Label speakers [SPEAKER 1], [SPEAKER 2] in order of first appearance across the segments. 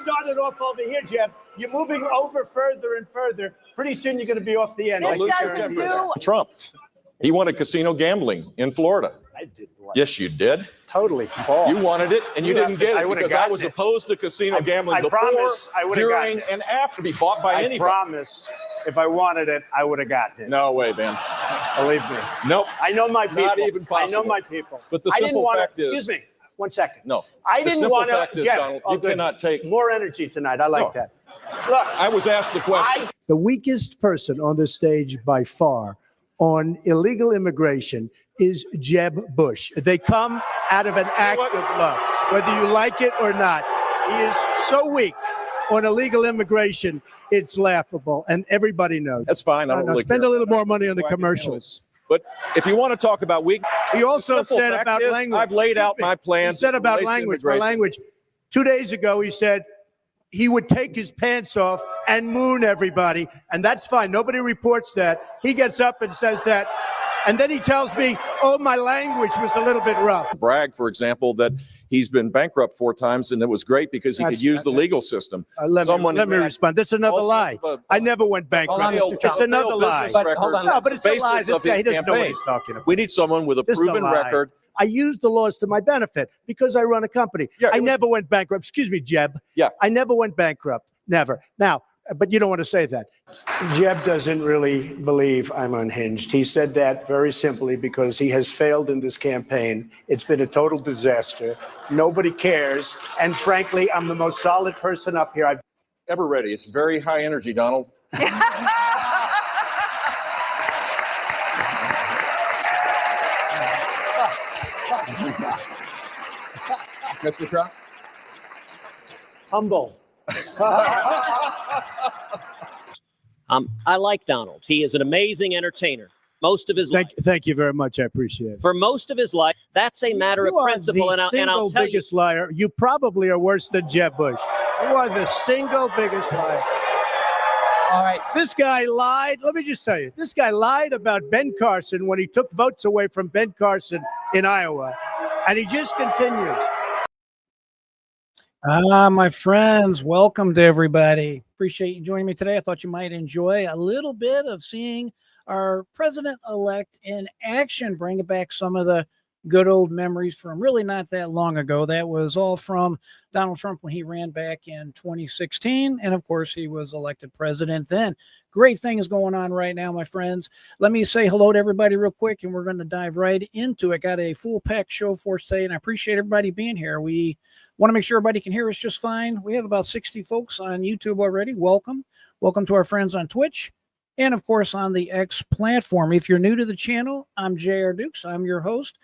[SPEAKER 1] started off over here, Jeb. You're moving over further and further. Pretty soon you're going to be off the end.
[SPEAKER 2] This doesn't do.
[SPEAKER 3] Trump. He wanted casino gambling in Florida.
[SPEAKER 1] I didn't want
[SPEAKER 3] Yes, you did.
[SPEAKER 1] Totally false.
[SPEAKER 3] You wanted it, and you didn't get it because I was
[SPEAKER 1] it.
[SPEAKER 3] opposed to casino gambling
[SPEAKER 1] I
[SPEAKER 3] before,
[SPEAKER 1] promise I would've
[SPEAKER 3] during,
[SPEAKER 1] gotten it.
[SPEAKER 3] and after be bought by
[SPEAKER 1] I
[SPEAKER 3] anybody.
[SPEAKER 1] promise if I wanted it, I would have gotten it.
[SPEAKER 3] No way, man.
[SPEAKER 1] Believe me.
[SPEAKER 3] Nope.
[SPEAKER 1] I know my people.
[SPEAKER 3] Not even possible.
[SPEAKER 1] I know my people.
[SPEAKER 3] But the
[SPEAKER 1] I didn't
[SPEAKER 3] simple
[SPEAKER 1] want
[SPEAKER 3] fact
[SPEAKER 1] to,
[SPEAKER 3] is-
[SPEAKER 1] excuse me, 1 second.
[SPEAKER 3] No.
[SPEAKER 1] I
[SPEAKER 3] The
[SPEAKER 1] didn't
[SPEAKER 3] simple
[SPEAKER 1] want
[SPEAKER 3] fact
[SPEAKER 1] to
[SPEAKER 3] is,
[SPEAKER 1] get
[SPEAKER 3] Donald, you cannot take.
[SPEAKER 1] more energy tonight. I like
[SPEAKER 3] No.
[SPEAKER 1] that. Look,
[SPEAKER 3] I was asked the question.
[SPEAKER 4] The weakest person on the stage by far on illegal immigration is Jeb Bush. They come out of an act of love, whether you like it or not. He is so weak on illegal immigration, it's laughable, and everybody knows.
[SPEAKER 3] That's fine. I don't really
[SPEAKER 4] Spend
[SPEAKER 3] care.
[SPEAKER 4] a little more money on the
[SPEAKER 3] Well, I can handle
[SPEAKER 4] commercials.
[SPEAKER 3] But if you want to talk about weak,
[SPEAKER 4] He also
[SPEAKER 3] the simple
[SPEAKER 4] said
[SPEAKER 3] fact
[SPEAKER 4] about
[SPEAKER 3] is,
[SPEAKER 4] language.
[SPEAKER 3] I've laid out my
[SPEAKER 4] He
[SPEAKER 3] plans.
[SPEAKER 4] said
[SPEAKER 3] as it
[SPEAKER 4] about
[SPEAKER 3] relates to
[SPEAKER 4] language. My
[SPEAKER 3] immigration.
[SPEAKER 4] language. 2 days ago, he said he would take his pants off and moon everybody, and that's fine. Nobody reports that. He gets up and says that, and then he tells me, "Oh, my language was a little bit rough."
[SPEAKER 3] Bragg, for example, that he's been bankrupt 4 times, and it was great because he could use the legal system.
[SPEAKER 4] Let me respond. That's another lie. I never went bankrupt.
[SPEAKER 3] Hold on, Mr.
[SPEAKER 4] It's
[SPEAKER 3] Trump.
[SPEAKER 4] another
[SPEAKER 3] Failed
[SPEAKER 4] lie.
[SPEAKER 3] business record.
[SPEAKER 2] hold on.
[SPEAKER 4] No, but it's a
[SPEAKER 3] Basis
[SPEAKER 4] lie. This
[SPEAKER 3] of
[SPEAKER 4] guy,
[SPEAKER 3] his
[SPEAKER 4] he doesn't know what
[SPEAKER 3] campaign.
[SPEAKER 4] he's talking about.
[SPEAKER 3] We need someone with a
[SPEAKER 4] This is a
[SPEAKER 3] proven
[SPEAKER 4] lie.
[SPEAKER 3] record.
[SPEAKER 4] I use the laws to my benefit because I run a company.
[SPEAKER 3] Yeah,
[SPEAKER 4] I
[SPEAKER 3] it was-
[SPEAKER 4] never went bankrupt. Excuse me, Jeb.
[SPEAKER 3] Yeah.
[SPEAKER 4] I never went bankrupt. Never. Now, but you don't want to say that. Jeb doesn't really believe I'm unhinged. He said that very simply because he has failed in this campaign. It's been a total disaster. Nobody cares. And frankly, I'm the most solid person up here.
[SPEAKER 3] Ever ready. It's very high energy, Donald. Mr. Trump?
[SPEAKER 1] humble.
[SPEAKER 5] I like Donald. He is an amazing entertainer. Most of his life.
[SPEAKER 4] Thank you very much. I appreciate it.
[SPEAKER 5] For most of his life, that's a matter
[SPEAKER 4] You
[SPEAKER 5] of
[SPEAKER 4] are
[SPEAKER 5] principle.
[SPEAKER 4] the
[SPEAKER 5] And I'll tell you,
[SPEAKER 4] biggest liar. You probably are worse than Jeb Bush. You are the single biggest liar.
[SPEAKER 2] All right.
[SPEAKER 4] This guy lied. Let me just tell you, this guy lied about Ben Carson when he took votes away from Ben Carson in Iowa. And he just continues.
[SPEAKER 6] My friends, welcome to everybody. Appreciate you joining me today. I thought you might enjoy a little bit of seeing our president-elect in action, bringing back some of the good old memories from really not that long ago. That was all from Donald Trump when he ran back in 2016. And of course, he was elected president then. Great things going on right now, my friends. Let me say hello to everybody real quick, and we're going to dive right into it. Got a full-packed show for us today, and I appreciate everybody being here. We want to make sure everybody can hear us just fine. We have about 60 folks on YouTube already. Welcome. Welcome to our friends on Twitch and, of course, on the X platform. If you're new to the channel, I'm J.R. Dukes. I'm your host.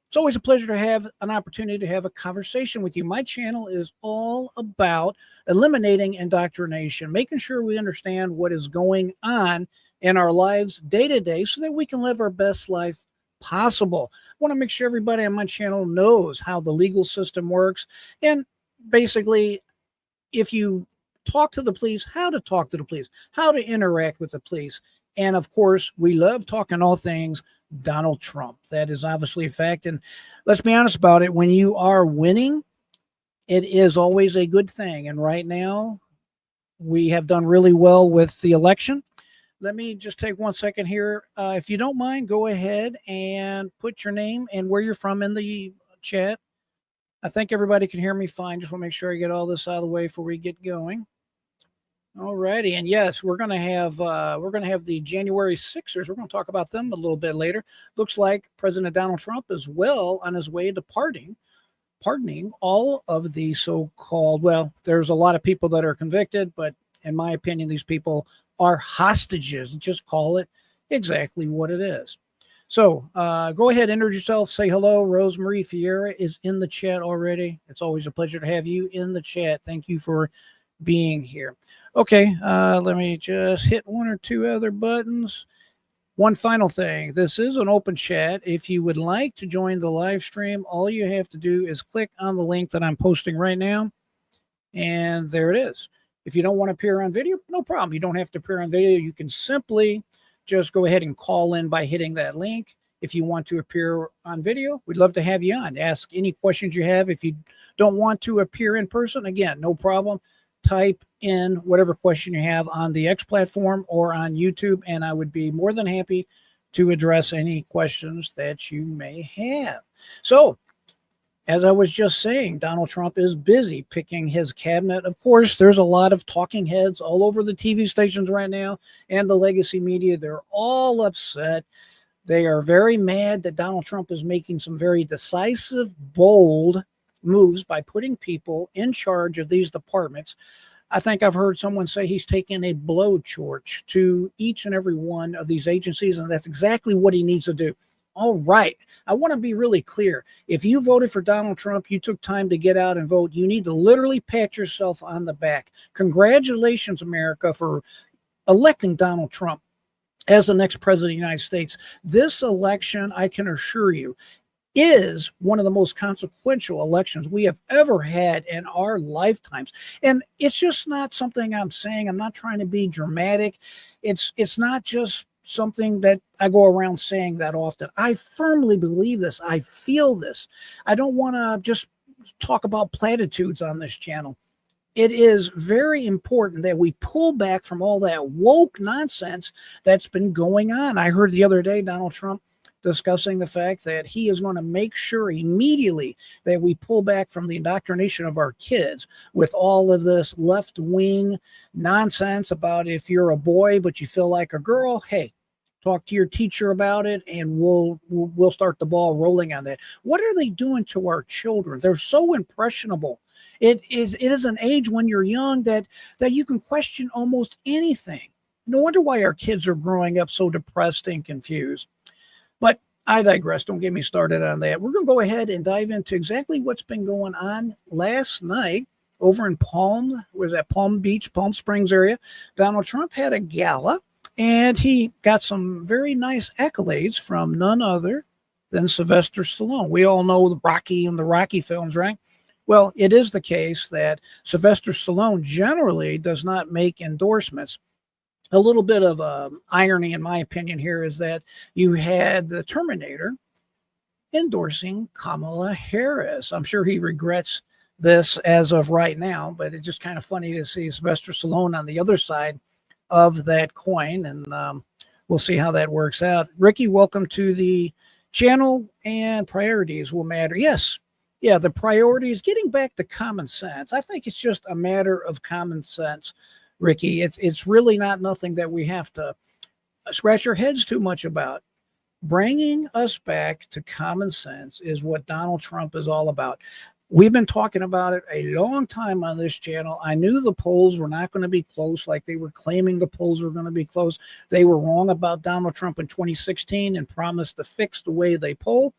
[SPEAKER 6] It's always a pleasure to have an opportunity to have a conversation with you. My channel is all about eliminating indoctrination, making sure we understand what is going on in our lives day to day so that we can live our best life possible. I want to make sure everybody on my channel knows how the legal system works, and basically, if you talk to the police, how to talk to the police, how to interact with the police. And of course, we love talking all things Donald Trump. That is obviously a fact. And let's be honest about it. When you are winning, it is always a good thing. And right now, we have done really well with the election. Let me just take 1 second here. If you don't mind, go ahead and put your name and where you're from in the chat. I think everybody can hear me fine. Just want to make sure I get all this out of the way before we get going. All righty, and yes, we're gonna have the January Sixers. We're gonna talk about them a little bit later. Looks like President Donald Trump is well on his way to pardoning all of the so-called. Well, there's a lot of people that are convicted, but in my opinion, these people are hostages. Just call it exactly what it is. So go ahead, introduce yourself, say hello. Rosemarie Fiera is in the chat already. It's always a pleasure to have you in the chat. Thank you for being here. Okay, let me just hit one or two other buttons. One final thing. This is an open chat. If you would like to join the live stream, all you have to do is click on the link that I'm posting right now. And there it is. If you don't want to appear on video, no problem. You don't have to appear on video. You can simply just go ahead and call in by hitting that link. If you want to appear on video, we'd love to have you on. Ask any questions you have. If you don't want to appear in person, again, no problem. type in whatever question you have on the X platform or on YouTube, and I would be more than happy to address any questions that you may have. So, as I was just saying, Donald Trump is busy picking his cabinet. Of course, there's a lot of talking heads all over the TV stations right now and the legacy media. They're all upset. They are very mad that Donald Trump is making some very decisive, bold moves by putting people in charge of these departments. I think I've heard someone say he's taking a blowtorch to each and every one of these agencies, and that's exactly what he needs to do. All right. I want to be really clear. If you voted for Donald Trump, you took time to get out and vote, you need to literally pat yourself on the back. Congratulations, America, for electing Donald Trump as the next president of the United States. This election, I can assure you, is one of the most consequential elections we have ever had in our lifetimes. And it's just not something I'm saying. I'm not trying to be dramatic. It's not just something that I go around saying that often. I firmly believe this. I feel this. I don't want to just talk about platitudes on this channel. It is very important that we pull back from all that woke nonsense that's been going on. I heard the other day Donald Trump discussing the fact that he is going to make sure immediately that we pull back from the indoctrination of our kids with all of this left-wing nonsense about if you're a boy but you feel like a girl, hey, talk to your teacher about it and we'll start the ball rolling on that. What are they doing to our children? They're so impressionable. It is an age when you're young that you can question almost anything. No wonder why our kids are growing up so depressed and confused. But I digress. Don't get me started on that. We're going to go ahead and dive into exactly what's been going on last night over in Palm Beach, Palm Springs area. Donald Trump had a gala, and he got some very nice accolades from none other than Sylvester Stallone. We all know the Rocky and the Rocky films, right? Well, it is the case that Sylvester Stallone generally does not make endorsements. A little bit of irony, in my opinion, here is that you had the Terminator endorsing Kamala Harris. I'm sure he regrets this as of right now, but it's just kind of funny to see Sylvester Stallone on the other side of that coin, and we'll see how that works out. Ricky, welcome to the channel, and priorities will matter. Yes. Yeah, the priorities, getting back to common sense. I think it's just a matter of common sense, Ricky. It's really not nothing that we have to scratch our heads too much about. Bringing us back to common sense is what Donald Trump is all about. We've been talking about it a long time on this channel. I knew the polls were not going to be close like they were claiming the polls were going to be close. They were wrong about Donald Trump in 2016 and promised to fix the way they poll.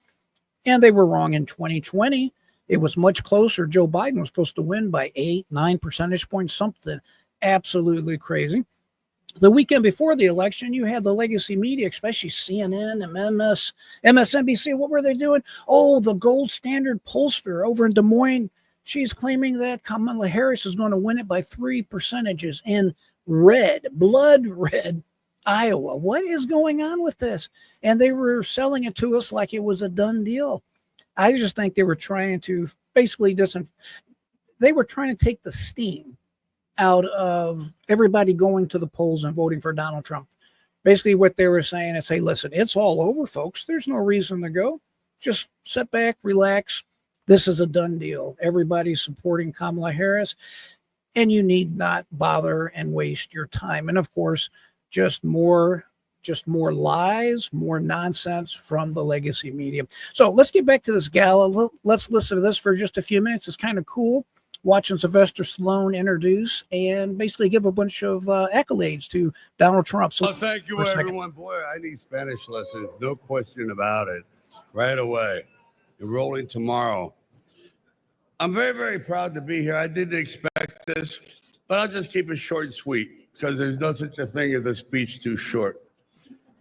[SPEAKER 6] And they were wrong in 2020. It was much closer. Joe Biden was supposed to win by 8-9 percentage points, something absolutely crazy. The weekend before the election, you had the legacy media, especially CNN and MSNBC. What were they doing? Oh, the gold standard pollster over in Des Moines. She's claiming that Kamala Harris is going to win it by 3 percentages in red, blood red Iowa. What is going on with this? And they were selling it to us like it was a done deal. I just think they were trying to basically they were trying to take the steam out of everybody going to the polls and voting for Donald Trump. Basically what they were saying is, hey, listen, it's all over, folks. There's no reason to go. Just sit back, relax. This is a done deal. Everybody's supporting Kamala Harris, and you need not bother and waste your time. And of course, just more lies, more nonsense from the legacy media. So let's get back to this gala. Let's listen to this for just a few minutes. It's kind of cool watching Sylvester Stallone introduce and basically give a bunch of accolades to Donald Trump. So
[SPEAKER 7] thank you, everyone. Boy, I need Spanish lessons. No question about it. Right away. Enrolling tomorrow. I'm very, very proud to be here. I didn't expect this, but I'll just keep it short and sweet because there's no such a thing as a speech too short.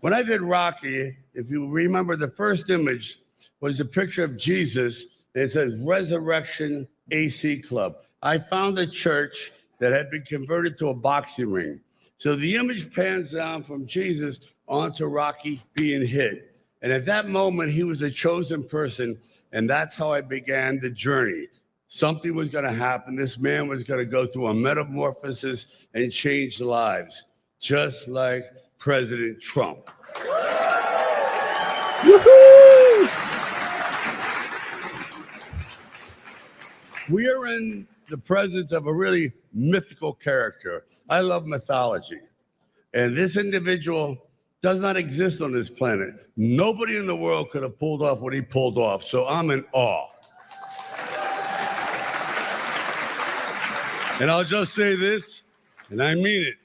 [SPEAKER 7] When I did Rocky, if you remember, the first image was a picture of Jesus. And it says Resurrection AC Club. I found a church that had been converted to a boxing ring. So the image pans down from Jesus onto Rocky being hit. And at that moment, he was a chosen person. And that's how I began the journey something was going to happen. This man was going to go through a metamorphosis and change lives, just like President Trump. Woohoo! We are in the presence of a really mythical character. I love mythology. And this individual does not exist on this planet. Nobody in the world could have pulled off what he pulled off. So I'm in awe. And I'll just say this, and I mean it.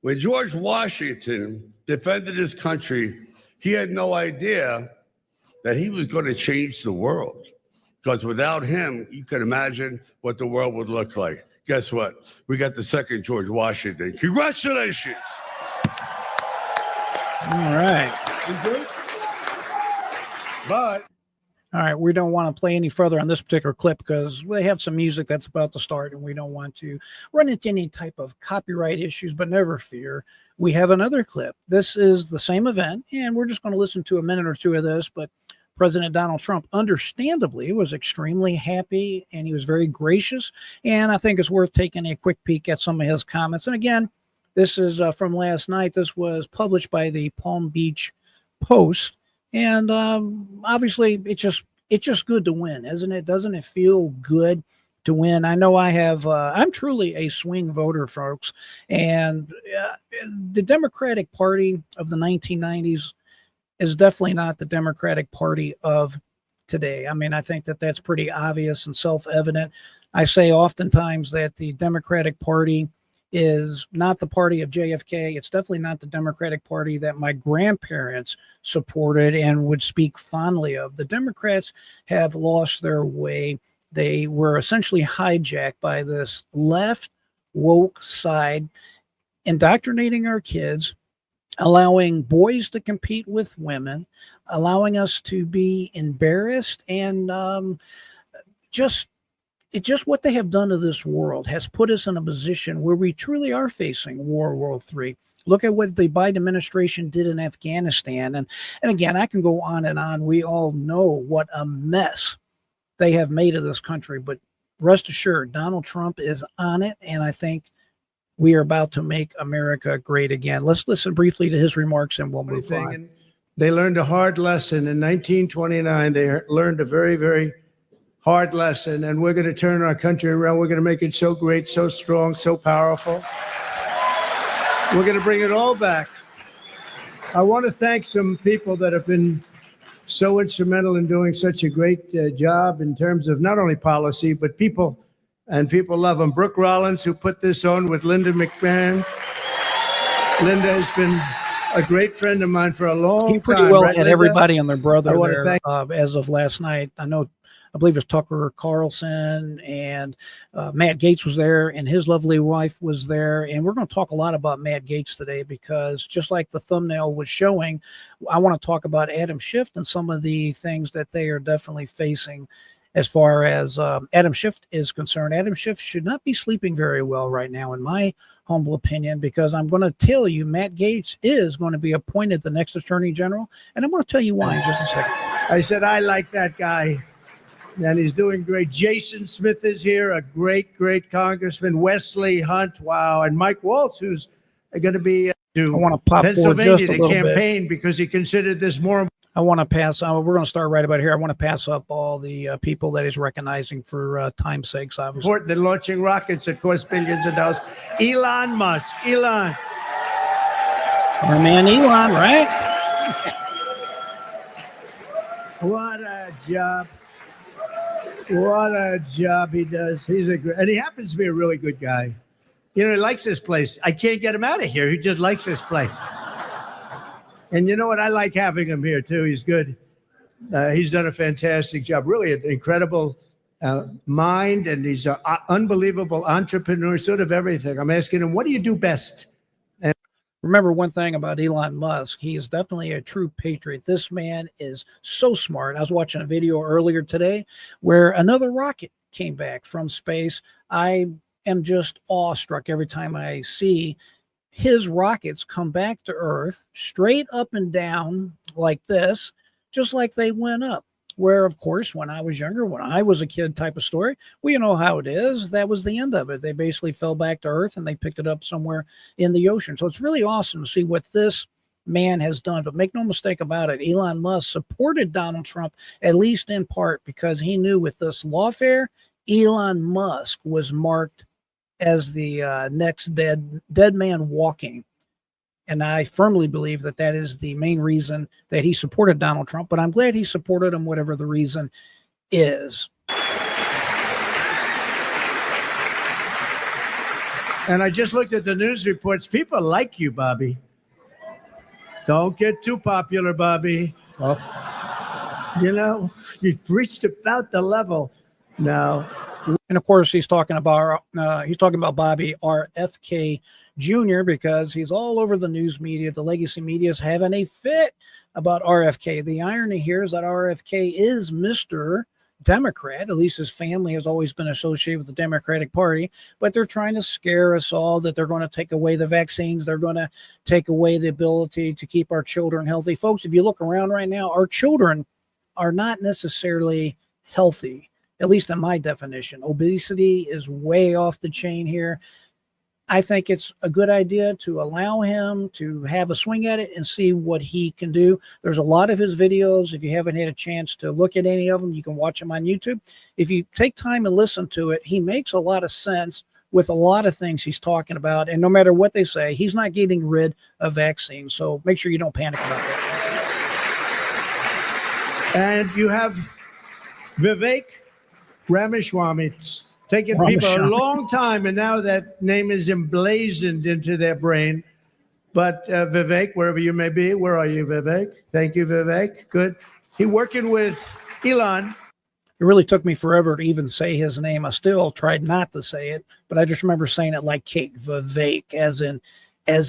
[SPEAKER 7] When George Washington defended his country, he had no idea that he was going to change the world. Because without him, you can imagine what the world would look like. Guess what? We got the second George Washington. Congratulations.
[SPEAKER 6] All right.
[SPEAKER 7] But
[SPEAKER 6] All right, we don't want to play any further on this particular clip because they have some music that's about to start and we don't want to run into any type of copyright issues, but never fear. We have another clip. This is the same event, and we're just going to listen to a minute or two of this, but President Donald Trump, understandably, was extremely happy and he was very gracious, and I think it's worth taking a quick peek at some of his comments. And again, this is from last night. This was published by the Palm Beach Post. And obviously, it's just good to win, isn't it? Doesn't it feel good to win? I know I'm truly a swing voter, folks. And the Democratic Party of the 1990s is definitely not the Democratic Party of today. I mean, I think that that's pretty obvious and self-evident. I say oftentimes that the Democratic Party is not the party of JFK. It's definitely not the Democratic Party that my grandparents supported and would speak fondly of. The Democrats have lost their way. They were essentially hijacked by this left woke side, indoctrinating our kids, allowing boys to compete with women, allowing us to be embarrassed, and just what they have done to this world has put us in a position where we truly are facing World III. Look at what the Biden administration did in Afghanistan. And again, I can go on and on. We all know what a mess they have made of this country. But rest assured, Donald Trump is on it. And I think we are about to make America great again. Let's listen briefly to his remarks and we'll move on.
[SPEAKER 4] They learned a hard lesson in 1929. They learned a very, very hard lesson, and we're going to turn our country around. We're going to make it so great, so strong, so powerful. We're going to bring it all back. I want to thank some people that have been so instrumental in doing such a great job in terms of not only policy, but people, and people love them. Brooke Rollins, who put this on with Linda McMahon. Linda has been a great friend of mine for a long time.
[SPEAKER 6] He pretty well
[SPEAKER 4] right,
[SPEAKER 6] had
[SPEAKER 4] Linda?
[SPEAKER 6] everybody and their brother
[SPEAKER 4] I want to
[SPEAKER 6] there
[SPEAKER 4] thank
[SPEAKER 6] as of last night. I believe it was Tucker Carlson and Matt Gaetz was there and his lovely wife was there. And we're going to talk a lot about Matt Gaetz today because just like the thumbnail was showing, I want to talk about Adam Schiff and some of the things that they are definitely facing as far as Adam Schiff is concerned. Adam Schiff should not be sleeping very well right now, in my humble opinion, because I'm going to tell you Matt Gaetz is going to be appointed the next Attorney General. And I'm going to tell you why in just a second.
[SPEAKER 4] I said, I like that guy. And he's doing great. Jason Smith is here, a great, great congressman. Wesley Hunt, wow. And Mike Waltz, who's going to be to
[SPEAKER 6] I want to pop forward
[SPEAKER 4] Pennsylvania
[SPEAKER 6] just a
[SPEAKER 4] to
[SPEAKER 6] little
[SPEAKER 4] campaign
[SPEAKER 6] bit.
[SPEAKER 4] because he considered this more.
[SPEAKER 6] I want to pass. We're going to start right about here. I want to pass up all the people that he's recognizing for time's sakes, obviously.
[SPEAKER 4] Important than launching rockets that cost billions of dollars. Elon Musk. Elon.
[SPEAKER 6] Our man Elon, right?
[SPEAKER 4] What a job. What a job he does. He's a great, and he happens to be a really good guy. You know, he likes this place. I can't get him out of here. He just likes this place. And you know what? I like having him here, too. He's good. He's done a fantastic job. Really an incredible mind, and he's an unbelievable entrepreneur, sort of everything. I'm asking him, what do you do best?
[SPEAKER 6] Remember one thing about Elon Musk, he is definitely a true patriot. This man is so smart. I was watching a video earlier today where another rocket came back from space. I am just awestruck every time I see his rockets come back to Earth straight up and down like this, just like they went up. where, of course, when I was younger, when I was a kid type of story, well, you know how it is. That was the end of it. They basically fell back to earth and they picked it up somewhere in the ocean. So it's really awesome to see what this man has done. But make no mistake about it, Elon Musk supported Donald Trump, at least in part, because he knew with this lawfare, Elon Musk was marked as the next dead man walking. And I firmly believe that that is the main reason that he supported Donald Trump. But I'm glad he supported him, whatever the reason is.
[SPEAKER 4] And I just looked at the news reports. People like you, Bobby. Don't get too popular, Bobby. Oh, you know, you've reached about the level now.
[SPEAKER 6] And of course, he's talking about Bobby RFK Jr. because he's all over the news media. The legacy media is having a fit about RFK. The irony here is that RFK is Mr. Democrat. At least his family has always been associated with the Democratic Party, but they're trying to scare us all that they're going to take away the vaccines. They're going to take away the ability to keep our children healthy. Folks, if you look around right now, our children are not necessarily healthy, at least in my definition. Obesity is way off the chain here. I think it's a good idea to allow him to have a swing at it and see what he can do. There's a lot of his videos. If you haven't had a chance to look at any of them, you can watch them on YouTube. If you take time and listen to it, he makes a lot of sense with a lot of things he's talking about. And no matter what they say, he's not getting rid of vaccines. So make sure you don't panic about that.
[SPEAKER 4] And you have Vivek Ramaswamy. It's taken people a long time, and now that name is emblazoned into their brain. But Vivek, wherever you may be, where are you, Vivek? Thank you, Vivek. Good. He working with Elon.
[SPEAKER 6] It really took me forever to even say his name. I still tried not to say it, but I just remember saying it like cake, Vivek, as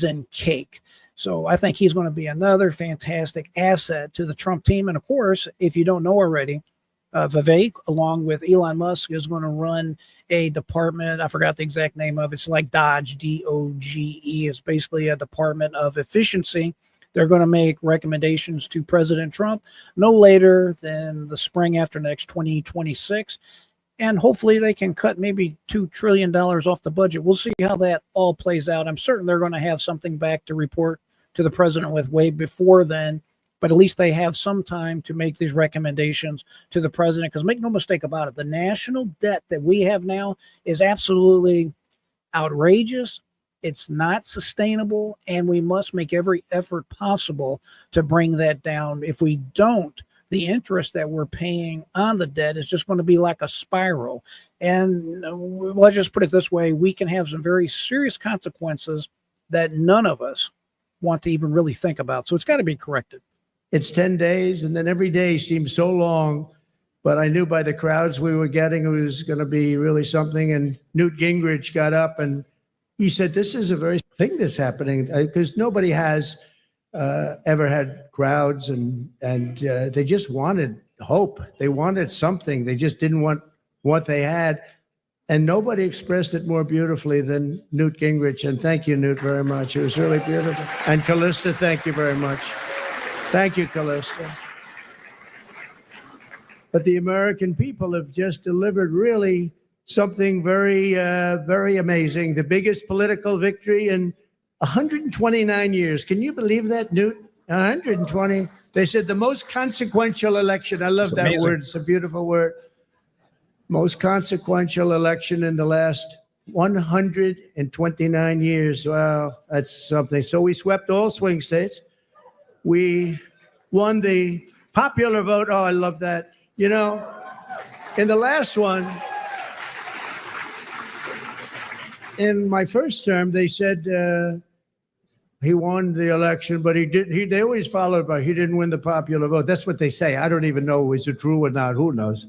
[SPEAKER 6] in cake. So I think he's going to be another fantastic asset to the Trump team. And of course, if you don't know already, Vivek, along with Elon Musk, is going to run a department. I forgot the exact name of it. It's like DOGE, D-O-G-E. It's basically a department of efficiency. They're going to make recommendations to President Trump no later than the spring after next, 2026. And hopefully they can cut maybe $2 trillion off the budget. We'll see how that all plays out. I'm certain they're going to have something back to report to the president with way before then. But at least they have some time to make these recommendations to the president. Because make no mistake about it, the national debt that we have now is absolutely outrageous. It's not sustainable, and we must make every effort possible to bring that down. If we don't, the interest that we're paying on the debt is just going to be like a spiral. And let's just put it this way, we can have some very serious consequences that none of us want to even really think about. So it's got to be corrected.
[SPEAKER 4] It's 10 days, and then every day seems so long. But I knew by the crowds we were getting, it was going to be really something. And Newt Gingrich got up and he said, this is a very thing that's happening, because nobody has ever had crowds, and they just wanted hope. They wanted something. They just didn't want what they had. And nobody expressed it more beautifully than Newt Gingrich. And thank you, Newt, very much. It was really beautiful. And Callista, thank you very much. Thank you, Callista. But the American people have just delivered really something very, very amazing. The biggest political victory in 129 years. Can you believe that, Newt? 120. They said the most consequential election. I love that
[SPEAKER 6] amazing
[SPEAKER 4] word. It's a beautiful word. Most consequential election in the last 129 years. Wow, that's something. So we swept all swing states. We won the popular vote. Oh, I love that. You know, in the last one, in my first term, they said he won the election, but they always followed by he didn't win the popular vote. That's what they say. I don't even know is it true or not. Who knows?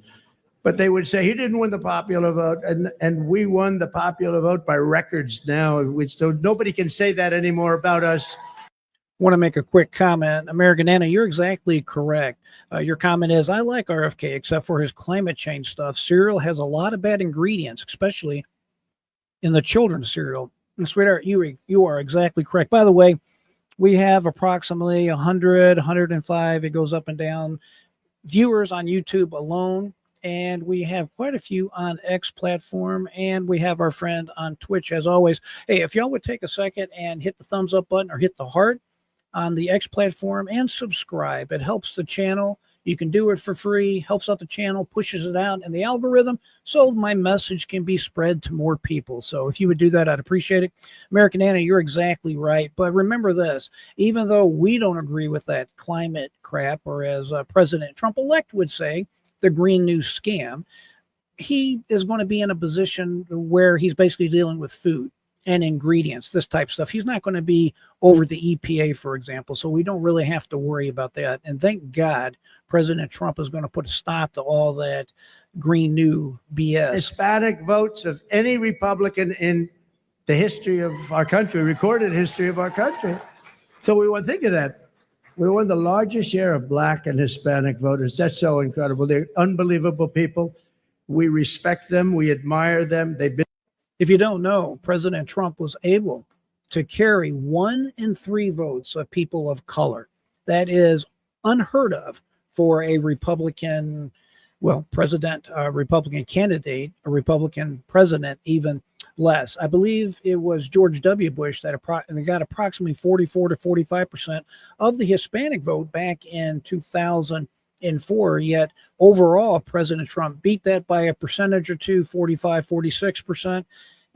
[SPEAKER 4] But they would say he didn't win the popular vote, and we won the popular vote by records now, so nobody can say that anymore about us.
[SPEAKER 6] Want to make a quick comment. American Anna, you're exactly correct. Your comment is, I like RFK except for his climate change stuff. Cereal has a lot of bad ingredients, especially in the children's cereal. And sweetheart, you are exactly correct. By the way, we have approximately 100, 105. It goes up and down viewers on YouTube alone, and we have quite a few on X platform, and we have our friend on Twitch as always. Hey, if y'all would take a second and hit the thumbs up button or hit the heart on the X platform and subscribe. It helps the channel. You can do it for free, helps out the channel, pushes it out in the algorithm so my message can be spread to more people. So if you would do that, I'd appreciate it. American Anna, you're exactly right. But remember this, even though we don't agree with that climate crap, or as President Trump-elect would say, the Green New Scam, he is going to be in a position where he's basically dealing with food and ingredients, this type of stuff. He's not going to be over the EPA, for example, so we don't really have to worry about that. And thank God President Trump is going to put a stop to all that Green New BS.
[SPEAKER 4] Hispanic votes of any Republican in the history of our country, recorded history of our country. So we want to think of that. We won the largest share of Black and Hispanic voters. That's so incredible. They're unbelievable people. We respect them. We admire them. They've been.
[SPEAKER 6] If you don't know, President Trump was able to carry 1 in 3 votes of people of color. That is unheard of for a Republican, president, Republican candidate, a Republican president, even less. I believe it was George W. Bush that got approximately 44 to 45% of the Hispanic vote back in 2004. Yet overall, President Trump beat that by a percentage or two, 45, 46%,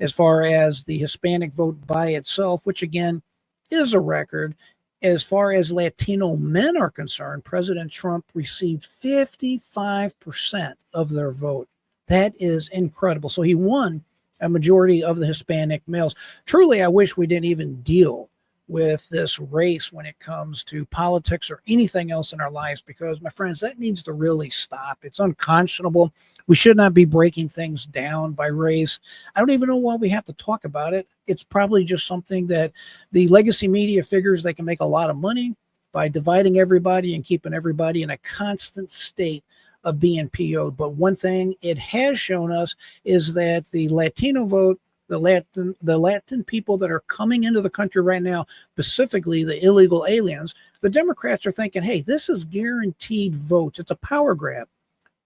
[SPEAKER 6] as far as the Hispanic vote by itself, which again is a record. As far as Latino men are concerned, President Trump received 55% of their vote. That is incredible. So he won a majority of the Hispanic males. Truly, I wish we didn't even deal with this race when it comes to politics or anything else in our lives, because, my friends, that needs to really stop. It's unconscionable. We should not be breaking things down by race. I don't even know why we have to talk about it. It's probably just something that the legacy media figures they can make a lot of money by dividing everybody and keeping everybody in a constant state of being PO'd. But one thing it has shown us is that the Latino vote, the Latin people that are coming into the country right now, specifically the illegal aliens, the Democrats are thinking, hey, this is guaranteed votes. It's a power grab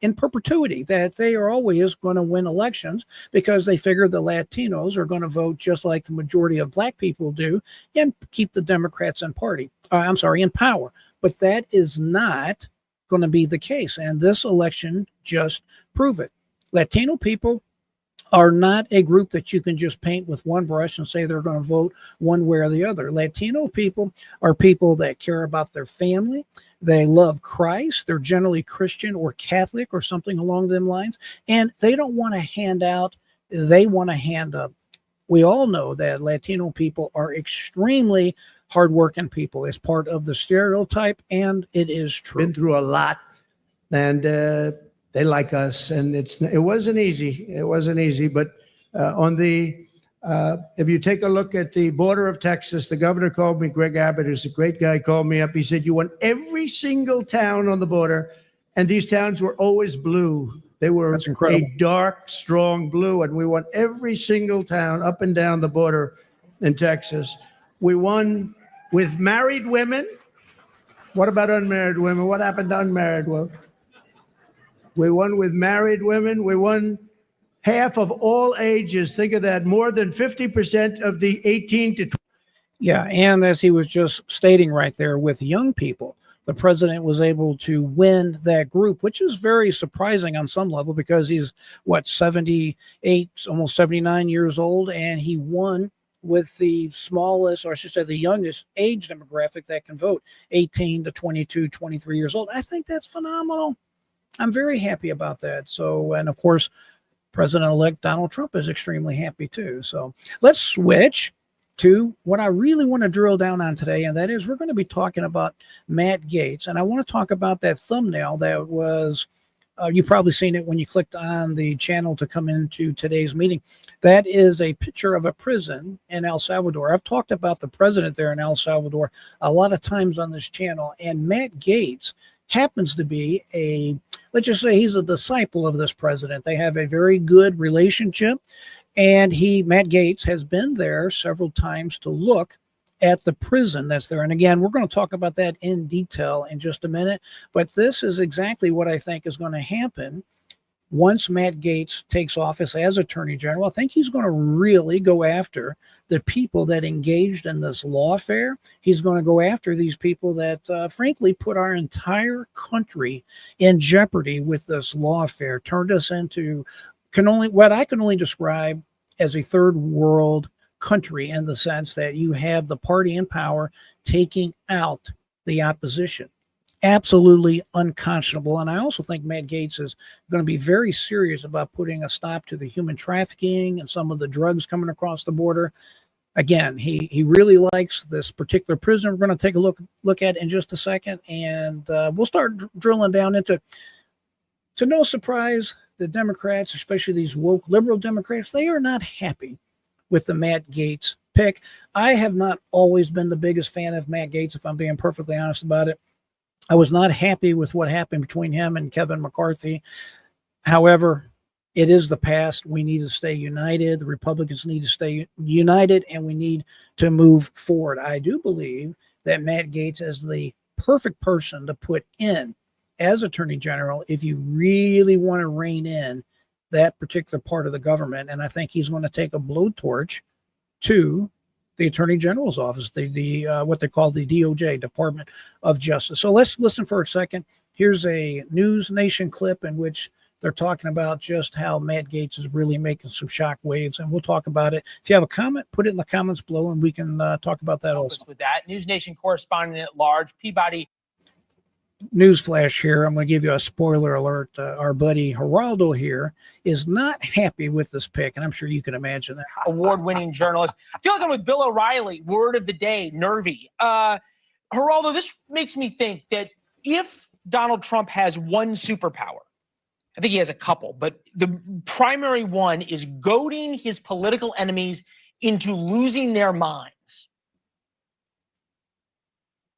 [SPEAKER 6] in perpetuity, that they are always going to win elections because they figure the Latinos are going to vote just like the majority of Black people do and keep the Democrats in power. But that is not going to be the case. And this election just proved it. Latino people are not a group that you can just paint with one brush and say they're going to vote one way or the other. Latino people are people that care about their family. They love Christ. They're generally Christian or Catholic or something along them lines. And they don't want a handout. They want a hand up. We all know that Latino people are extremely hardworking people. It's part of the stereotype, and it is true.
[SPEAKER 4] Been through a lot, and they like us, and it wasn't easy. It wasn't easy, but if you take a look at the border of Texas, the governor called me, Greg Abbott, who's a great guy, called me up. He said, you want every single town on the border, and these towns were always blue. They were a dark, strong blue, and we want every single town up and down the border in Texas. We won with married women. What about unmarried women? What happened to unmarried women? We won with married women. We won half of all ages. Think of that. More than 50% of the 18 to 20.
[SPEAKER 6] Yeah, and as he was just stating right there, with young people, the president was able to win that group, which is very surprising on some level because he's, 78, almost 79 years old, and he won with the smallest, or I should say the youngest age demographic that can vote, 18 to 22, 23 years old. I think that's phenomenal. I'm very happy about that. So, and of course, President-elect Donald Trump is extremely happy too. So let's switch to what I really want to drill down on today, and that is we're going to be talking about Matt Gaetz. And I want to talk about that thumbnail that was, you've probably seen it when you clicked on the channel to come into today's meeting. That is a picture of a prison in El Salvador. I've talked about the president there in El Salvador a lot of times on this channel, and Matt Gaetz happens to be let's just say he's a disciple of this president. They have a very good relationship, and Matt Gaetz has been there several times to look at the prison that's there. And again, we're going to talk about that in detail in just a minute. But this is exactly what I think is going to happen once Matt Gaetz takes office as Attorney General. I think he's going to really go after the people that engaged in this lawfare. He's going to go after these people that, frankly, put our entire country in jeopardy with this lawfare, turned us into what I can only describe as a third world country, in the sense that you have the party in power taking out the opposition. Absolutely unconscionable. And I also think Matt Gaetz is going to be very serious about putting a stop to the human trafficking and some of the drugs coming across the border. Again, he really likes this particular prisoner. We're going to take a look at in just a second, and we'll start drilling down into. To no surprise, the Democrats, especially these woke liberal Democrats, they are not happy with the Matt Gaetz pick. I have not always been the biggest fan of Matt Gaetz, if I'm being perfectly honest about it. I was not happy with what happened between him and Kevin McCarthy. However, it is the past. We need to stay united. The Republicans need to stay united, and we need to move forward. I do believe that Matt Gaetz is the perfect person to put in as Attorney General if you really want to rein in that particular part of the government. And I think he's going to take a blowtorch to the Attorney General's office, the what they call the DOJ, Department of Justice. So let's listen for a second. Here's a News Nation clip in which they're talking about just how Matt Gaetz is really making some shock waves, and we'll talk about it. If you have a comment, put it in the comments below, and we can talk about that also.
[SPEAKER 2] With that, News Nation correspondent at large, Peabody.
[SPEAKER 6] Newsflash here. I'm going to give you a spoiler alert. Our buddy Geraldo here is not happy with this pick, and I'm sure you can imagine that.
[SPEAKER 2] Award-winning journalist. I feel like I'm with Bill O'Reilly. Word of the day, nervy. Geraldo, this makes me think that if Donald Trump has one superpower, I think he has a couple, but the primary one is goading his political enemies into losing their minds.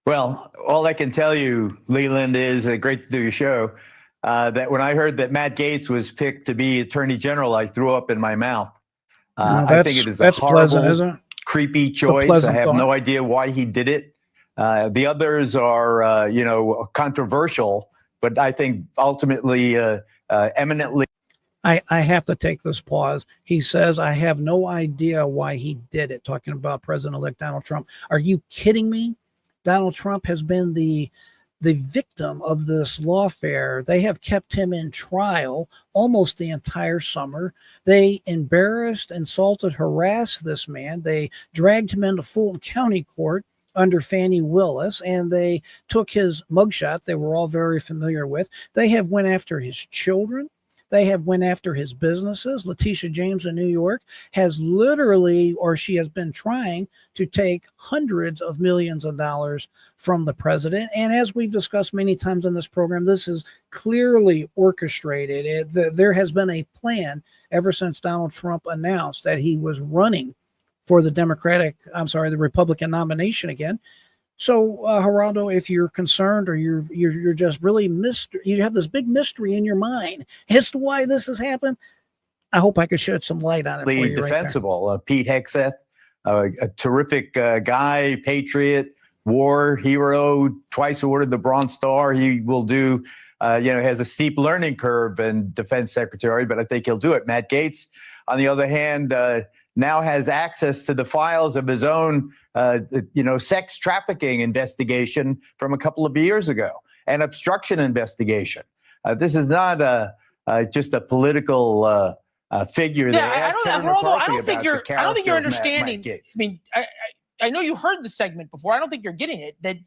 [SPEAKER 8] Well, all I can tell you, Leland, is great to do your show. That when I heard that Matt Gaetz was picked to be Attorney General, I threw up in my mouth. I think it is a horrible,
[SPEAKER 6] pleasant, isn't it?
[SPEAKER 8] creepy choice. I have no idea why he did it. The others are, controversial, but I think ultimately, eminently.
[SPEAKER 6] I have to take this pause. He says, I have no idea why he did it, talking about President-elect Donald Trump. Are you kidding me? Donald Trump has been the victim of this lawfare. They have kept him in trial almost the entire summer. They embarrassed, insulted, harassed this man. They dragged him into Fulton County Court under Fannie Willis, and they took his mugshot they were all very familiar with. They have went after his children. They have went after his businesses. Letitia James in New York has literally, or she has been trying to take hundreds of millions of dollars from the president. And as we've discussed many times on this program, this is clearly orchestrated. There has been a plan ever since Donald Trump announced that he was running for the Republican nomination again. So, Geraldo, if you're concerned or you're just really you have this big mystery in your mind as to why this has happened, I hope I could shed some light on it for you.
[SPEAKER 8] Defensible. Right Pete Hegseth, a terrific guy, patriot, war hero, twice awarded the Bronze Star. He will do, has a steep learning curve in defense secretary, but I think he'll do it. Matt Gaetz, on the other hand, now has access to the files of his own, sex trafficking investigation from a couple of years ago, and obstruction investigation. This is not just a political figure.
[SPEAKER 2] Yeah, I don't think you're understanding. I mean, I know you heard the segment before. I don't think you're getting it. That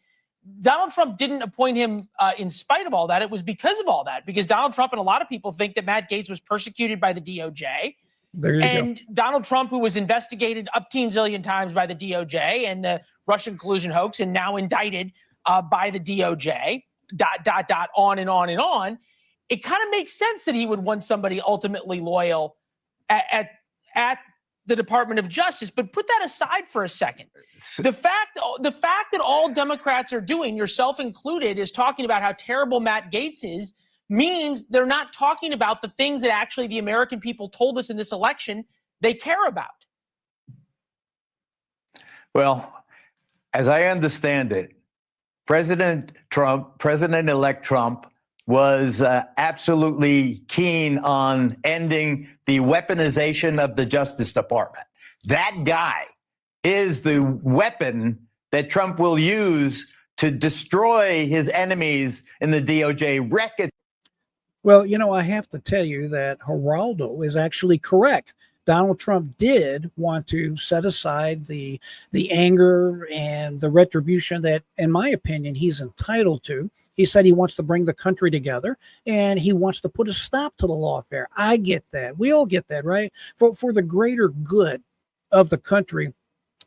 [SPEAKER 2] Donald Trump didn't appoint him in spite of all that. It was because of all that. Because Donald Trump and a lot of people think that Matt Gaetz was persecuted by the DOJ. And Donald Trump, who was investigated upteen zillion times by the DOJ and the Russian collusion hoax, and now indicted by the DOJ, ... on and on and on. It kind of makes sense that he would want somebody ultimately loyal at the Department of Justice. But put that aside for a second. The fact that all Democrats are doing, yourself included, is talking about how terrible Matt Gaetz is, means they're not talking about the things that actually the American people told us in this election they care about.
[SPEAKER 8] Well, as I understand it, President-elect Trump was absolutely keen on ending the weaponization of the Justice Department. That guy is the weapon that Trump will use to destroy his enemies in the DOJ.
[SPEAKER 6] Well, you know, I have to tell you that Geraldo is actually correct. Donald Trump did want to set aside the anger and the retribution that, in my opinion, he's entitled to. He said he wants to bring the country together and he wants to put a stop to the lawfare. I get that. We all get that, right? For the greater good of the country,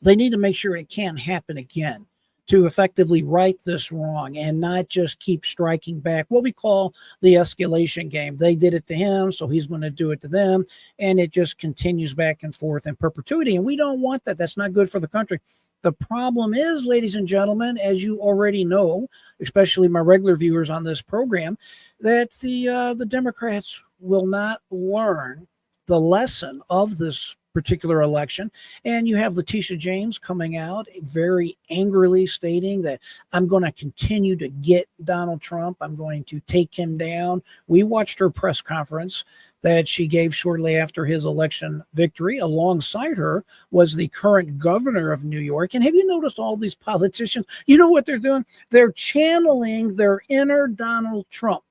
[SPEAKER 6] they need to make sure it can't happen again, to effectively right this wrong and not just keep striking back, what we call the escalation game. They did it to him, so he's going to do it to them, and it just continues back and forth in perpetuity, and we don't want that. That's not good for the country. The problem is, ladies and gentlemen, as you already know, especially my regular viewers on this program, that the Democrats will not learn the lesson of this particular election. And you have Letitia James coming out very angrily stating that I'm going to continue to get Donald Trump. I'm going to take him down. We watched her press conference that she gave shortly after his election victory. Alongside her was the current governor of New York. And have you noticed all these politicians? You know what they're doing? They're channeling their inner Donald Trump.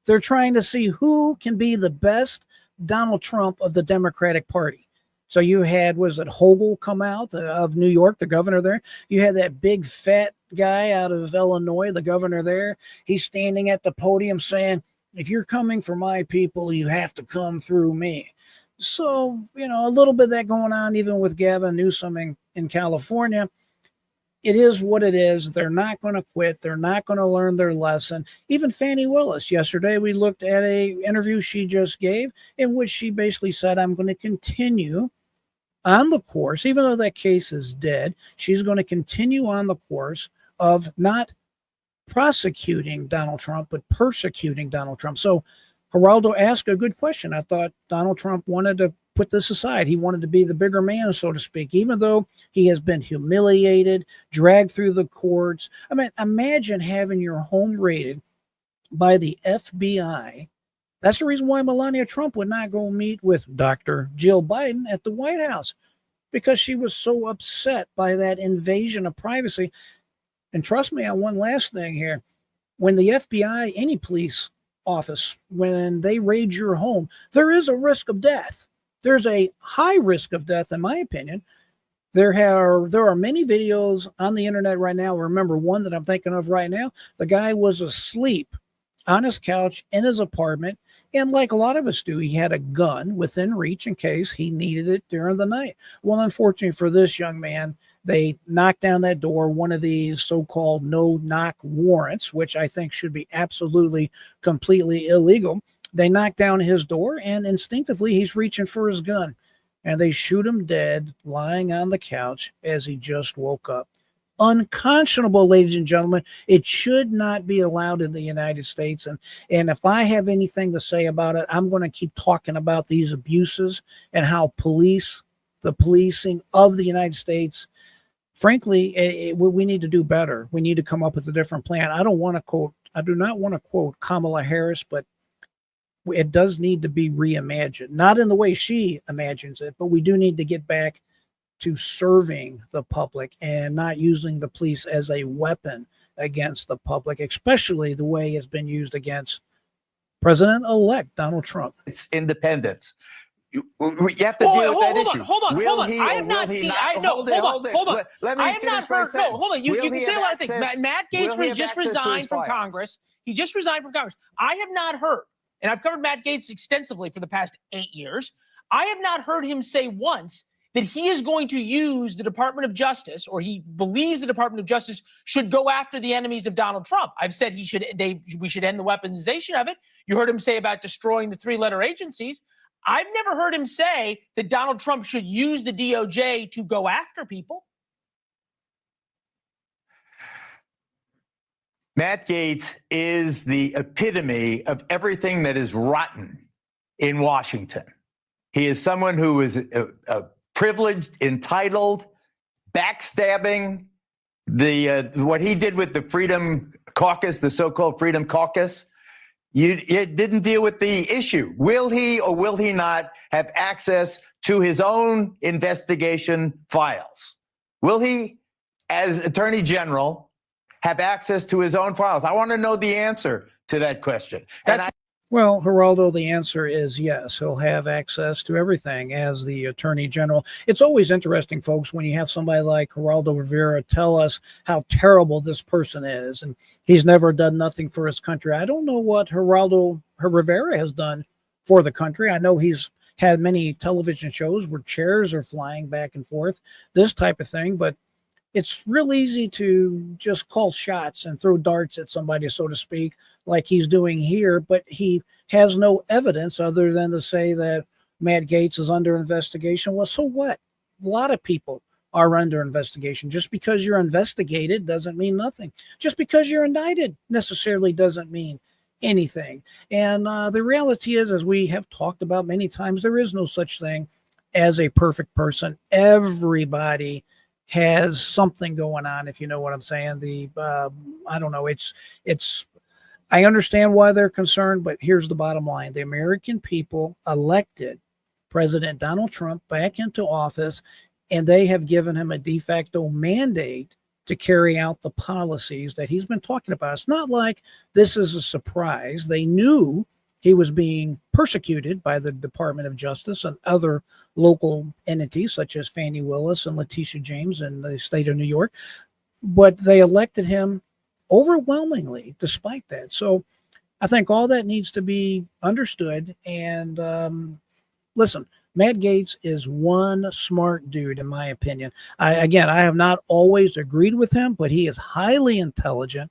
[SPEAKER 6] They're trying to see who can be the best Donald Trump of the Democratic Party. So you had, was it Hochul come out of New York, the governor there? You had that big fat guy out of Illinois, the governor there. He's standing at the podium saying, if you're coming for my people, you have to come through me. So, you know, a little bit of that going on even with Gavin Newsom in California. It is what it is. They're not going to quit. They're not going to learn their lesson. Even Fani Willis, yesterday we looked at an interview she just gave in which she basically said, I'm going to continue on the course, even though that case is dead, she's going to continue on the course of not prosecuting Donald Trump, but persecuting Donald Trump. So Geraldo asked a good question. I thought Donald Trump wanted to put this aside. He wanted to be the bigger man, so to speak, even though he has been humiliated, dragged through the courts. I mean, imagine having your home raided by the FBI. That's the reason why Melania Trump would not go meet with Dr. Jill Biden at the White House, because she was so upset by that invasion of privacy. And trust me on one last thing here. When the FBI, any police office, when they raid your home, there is a risk of death. There's a high risk of death, in my opinion. There are many videos on the internet right now. Remember one that I'm thinking of right now. The guy was asleep on his couch in his apartment. And like a lot of us do, he had a gun within reach in case he needed it during the night. Well, unfortunately for this young man, they knocked down that door, one of these so-called no-knock warrants, which I think should be absolutely, completely illegal. They knocked down his door, and instinctively he's reaching for his gun. And they shoot him dead, lying on the couch as he just woke up. Unconscionable, ladies and gentlemen. It should not be allowed in the United States. And if I have anything to say about it, I'm going to keep talking about these abuses and how the policing of the United States, frankly, we need to do better. We need to come up with a different plan. I do not want to quote Kamala Harris, but it does need to be reimagined. Not in the way she imagines it, but we do need to get back to serving the public and not using the police as a weapon against the public, especially the way it's been used against President-elect Donald Trump.
[SPEAKER 8] It's independence. You have to deal with that issue.
[SPEAKER 2] Hold on. I have not seen. Hold on.
[SPEAKER 8] Let me
[SPEAKER 2] I have not heard. No, hold on. You can say a lot of things. Matt Gaetz just resigned from Congress. He just resigned from Congress. I have not heard, and I've covered Matt Gaetz extensively for the past 8 years. I have not heard him say once that he is going to use the Department of Justice, or he believes the Department of Justice should go after the enemies of Donald Trump. I've said we should end the weaponization of it. You heard him say about destroying the three-letter agencies. I've never heard him say that Donald Trump should use the DOJ to go after people.
[SPEAKER 8] Matt Gaetz is the epitome of everything that is rotten in Washington. He is someone who is a privileged, entitled, backstabbing, what he did with the Freedom Caucus, the so-called Freedom Caucus, it didn't deal with the issue. Will he or will he not have access to his own investigation files? Will he, as Attorney General, have access to his own files? I want to know the answer to that question.
[SPEAKER 6] Well, Geraldo, the answer is yes. He'll have access to everything as the Attorney General. It's always interesting, folks, when you have somebody like Geraldo Rivera tell us how terrible this person is, and he's never done nothing for his country. I don't know what Geraldo Rivera has done for the country. I know he's had many television shows where chairs are flying back and forth, this type of thing, but it's real easy to just call shots and throw darts at somebody, so to speak, like he's doing here, but he has no evidence other than to say that Matt Gaetz is under investigation. Well, so what? A lot of people are under investigation. Just because you're investigated doesn't mean nothing. Just because you're indicted necessarily doesn't mean anything. And the reality is, as we have talked about many times, there is no such thing as a perfect person. Everybody has something going on, if you know what I'm saying. I don't know. I understand why they're concerned, but here's the bottom line. The American people elected President Donald Trump back into office, and they have given him a de facto mandate to carry out the policies that he's been talking about. It's not like this is a surprise. They knew he was being persecuted by the Department of Justice and other local entities such as Fani Willis and Letitia James in the state of New York, but they elected him overwhelmingly despite that. So I think all that needs to be understood. And listen, Matt Gaetz is one smart dude, in my opinion. I have not always agreed with him, but he is highly intelligent.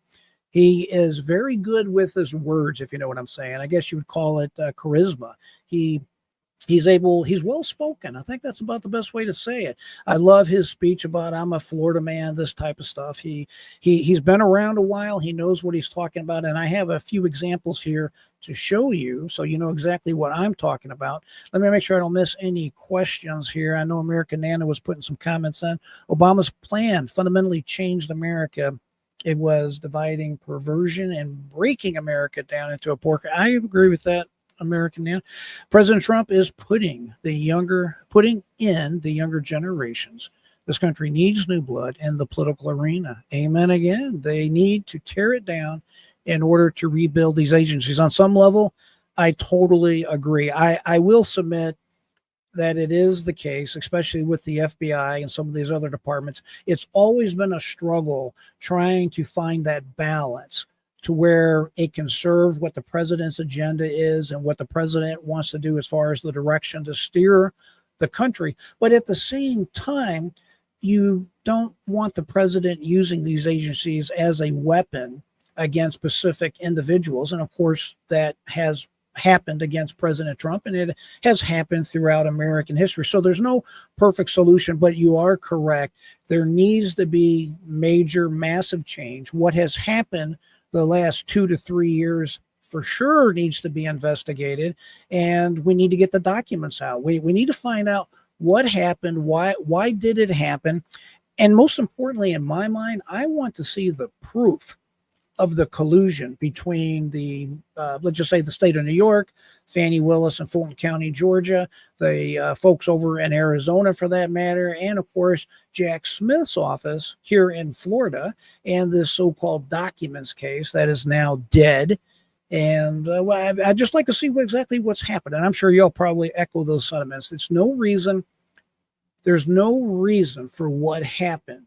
[SPEAKER 6] He is very good with his words, if you know what I'm saying. I guess you would call it charisma. He's well-spoken. I think that's about the best way to say it. I love his speech about I'm a Florida man, this type of stuff. He's been around a while. He knows what he's talking about. And I have a few examples here to show you so you know exactly what I'm talking about. Let me make sure I don't miss any questions here. I know American Nana was putting some comments in. Obama's plan fundamentally changed America. It was dividing perversion and breaking America down into a pork. I agree with that, American man. President Trump is putting in the younger generations. This country needs new blood in the political arena. Amen again. They need to tear it down in order to rebuild these agencies. On some level, I totally agree. I will submit that it is the case, especially with the FBI and some of these other departments. It's always been a struggle trying to find that balance to where it can serve what the president's agenda is and what the president wants to do as far as the direction to steer the country. But at the same time, you don't want the president using these agencies as a weapon against specific individuals. And of course, that has happened against President Trump, and it has happened throughout American history. So there's no perfect solution, but you are correct. There needs to be major, massive change. What has happened the last 2 to 3 years for sure needs to be investigated, and we need to get the documents out. We need to find out what happened, why did it happen, and most importantly, in my mind, I want to see the proof of the collusion between the, let's just say the state of New York, Fani Willis in Fulton County, Georgia, the folks over in Arizona for that matter, and of course, Jack Smith's office here in Florida, and this so-called documents case that is now dead. And I'd just like to see exactly what's happened. And I'm sure y'all probably echo those sentiments. There's no reason for what happened,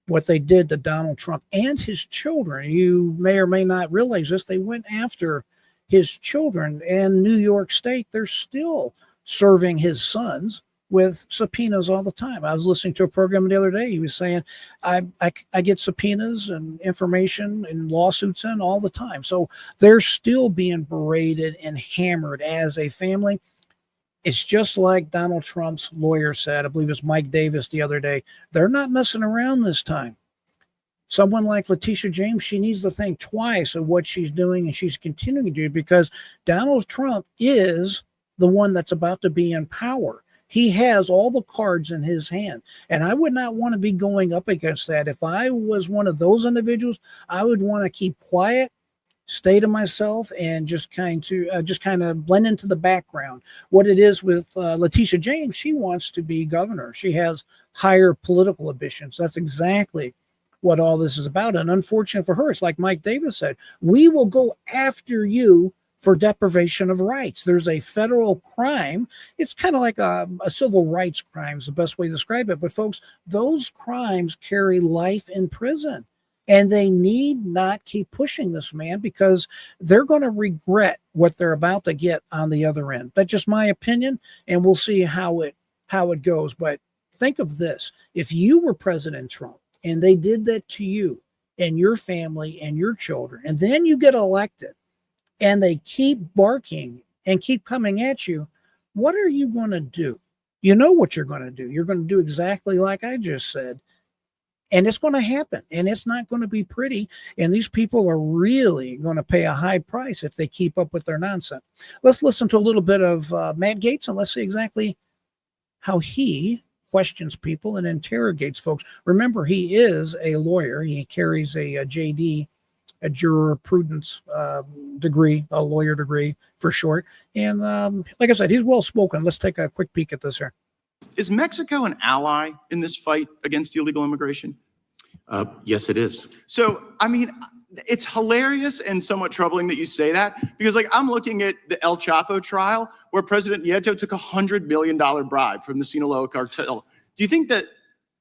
[SPEAKER 6] what they did to Donald Trump and his children. You may or may not realize this. They went after his children in New York State. They're still serving his sons with subpoenas all the time. I was listening to a program the other day. He was saying, I get subpoenas and information and lawsuits in all the time. So they're still being berated and hammered as a family. It's just like Donald Trump's lawyer said, I believe it was Mike Davis the other day, they're not messing around this time. Someone like Letitia James, she needs to think twice of what she's doing, and she's continuing to do, because Donald Trump is the one that's about to be in power. He has all the cards in his hand. And I would not want to be going up against that. If I was one of those individuals, I would want to keep quiet, stay to myself, and just kind of blend into the background. What it is with Letitia James, she wants to be governor. She has higher political ambitions. That's exactly what all this is about. And unfortunate for her, it's like Mike Davis said, we will go after you for deprivation of rights. There's a federal crime. It's kind of like a civil rights crime is the best way to describe it. But folks, those crimes carry life in prison. And they need not keep pushing this man because they're going to regret what they're about to get on the other end. That's just my opinion, and we'll see how it goes. But think of this. If you were President Trump and they did that to you and your family and your children, and then you get elected, and they keep barking and keep coming at you, what are you going to do? You know what you're going to do. You're going to do exactly like I just said. And it's going to happen. And it's not going to be pretty. And these people are really going to pay a high price if they keep up with their nonsense. Let's listen to a little bit of Matt Gaetz, and let's see exactly how he questions people and interrogates folks. Remember, he is a lawyer. He carries a JD, a jurisprudence degree, a lawyer degree for short. And like I said, he's well-spoken. Let's take a quick peek at this here.
[SPEAKER 9] Is Mexico an ally in this fight against illegal immigration?
[SPEAKER 10] Yes, it is.
[SPEAKER 9] So, I mean, it's hilarious and somewhat troubling that you say that because, like, I'm looking at the El Chapo trial where President Nieto took $100 million bribe from the Sinaloa cartel. Do you think that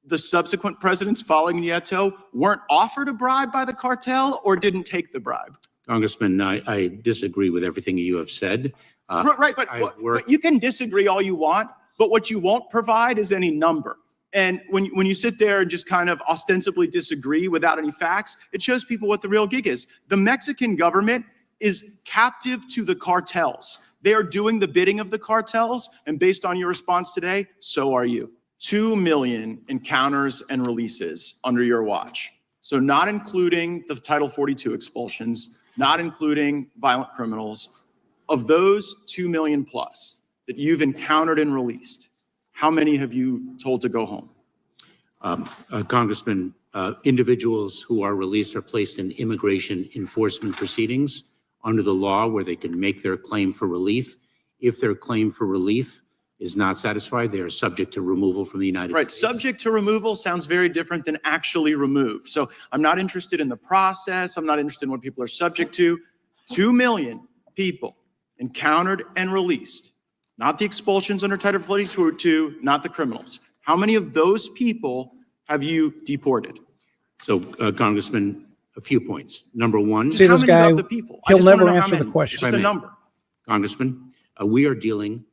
[SPEAKER 9] the subsequent presidents following Nieto weren't offered a bribe by the cartel or didn't take the bribe?
[SPEAKER 10] Congressman, I disagree with everything you have said.
[SPEAKER 9] Right, but you can disagree all you want, but what you won't provide is any number. And when you sit there and just kind of ostensibly disagree without any facts, it shows people what the real gig is. The Mexican government is captive to the cartels. They are doing the bidding of the cartels, and based on your response today, so are you. 2 million encounters and releases under your watch. So not including the Title 42 expulsions, not including violent criminals. Of those 2 million plus that you've encountered and released, how many have you told to go home?
[SPEAKER 10] Congressman, individuals who are released are placed in immigration enforcement proceedings under the law where they can make their claim for relief. If their claim for relief is not satisfied, they are subject to removal from the United States.
[SPEAKER 9] Right, subject to removal sounds very different than actually removed. So I'm not interested in the process. I'm not interested in what people are subject to. 2 million people encountered and released, not the expulsions under Title 42, not the criminals. How many of those people have you deported?
[SPEAKER 10] So, Congressman, a few points. Number one,
[SPEAKER 9] just how many of the people?
[SPEAKER 6] He'll never answer the question.
[SPEAKER 9] Just a number.
[SPEAKER 10] Congressman, we are dealing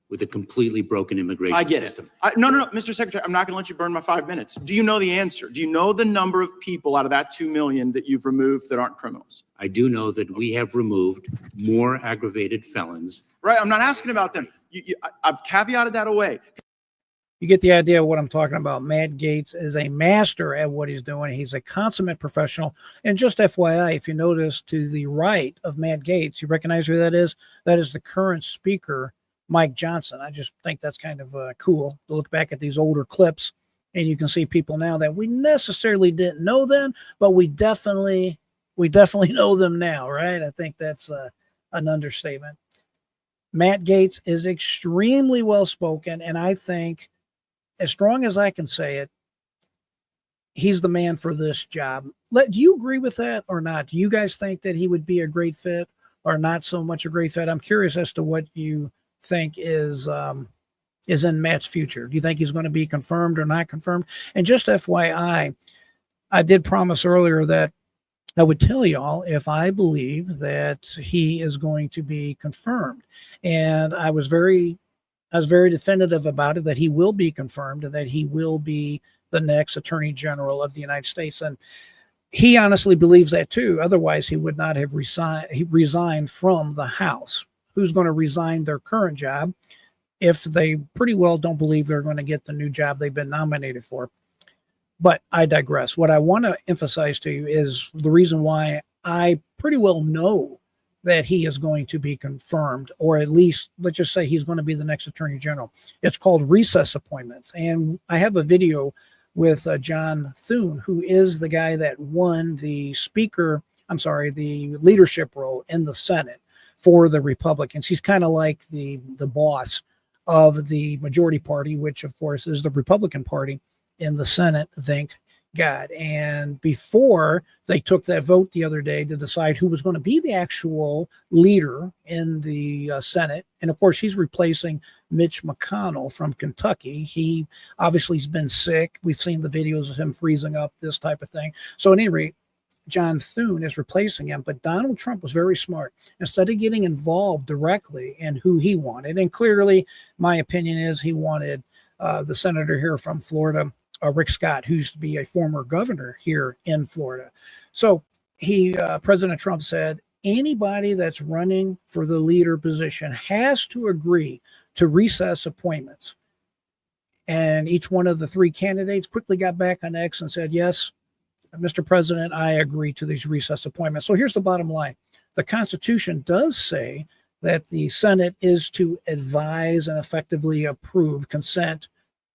[SPEAKER 10] with a completely broken immigration system.
[SPEAKER 9] I get it. No, Mr. Secretary, I'm not going to let you burn my 5 minutes. Do you know the answer? Do you know the number of people out of that 2 million that you've removed that aren't criminals?
[SPEAKER 10] I do know that we have removed more aggravated felons.
[SPEAKER 9] Right, I'm not asking about them. I've caveated that away.
[SPEAKER 6] You get the idea of what I'm talking about. Matt Gaetz is a master at what he's doing. He's a consummate professional. And just FYI, if you notice to the right of Matt Gaetz, you recognize who that is? That is the current speaker, Mike Johnson. I just think that's kind of cool to look back at these older clips, and you can see people now that we necessarily didn't know then, but we definitely know them now, right? I think that's an understatement. Matt Gaetz is extremely well-spoken, and I think, as strong as I can say it, he's the man for this job. Do you agree with that or not? Do you guys think that he would be a great fit or not so much a great fit? I'm curious as to what you think is in Matt's future. Do you think he's going to be confirmed or not confirmed? And just FYI, I did promise earlier that I would tell y'all if I believe that he is going to be confirmed. And I was very definitive about it, that he will be confirmed and that he will be the next Attorney General of the United States. And he honestly believes that too. Otherwise, he would not have resigned from the House. Who's going to resign their current job if they pretty well don't believe they're going to get the new job they've been nominated for? But I digress. What I want to emphasize to you is the reason why I pretty well know that he is going to be confirmed, or at least let's just say he's going to be the next attorney general. It's called recess appointments. And I have a video with John Thune, who is the guy that won the the leadership role in the Senate for the Republicans. He's kind of like the boss of the majority party, which of course is the Republican Party in the Senate, thank God. And before they took that vote the other day to decide who was going to be the actual leader in the Senate, and of course he's replacing Mitch McConnell from Kentucky. He obviously has been sick. We've seen the videos of him freezing up, this type of thing. So at any rate, John Thune is replacing him, but Donald Trump was very smart. Instead of getting involved directly in who he wanted, and clearly my opinion is he wanted the senator here from Florida, Rick Scott, who used to be a former governor here in Florida. So President Trump said, anybody that's running for the leader position has to agree to recess appointments. And each one of the three candidates quickly got back on X and said, yes, Mr. President, I agree to these recess appointments. So here's the bottom line. The Constitution does say that the Senate is to advise and effectively approve consent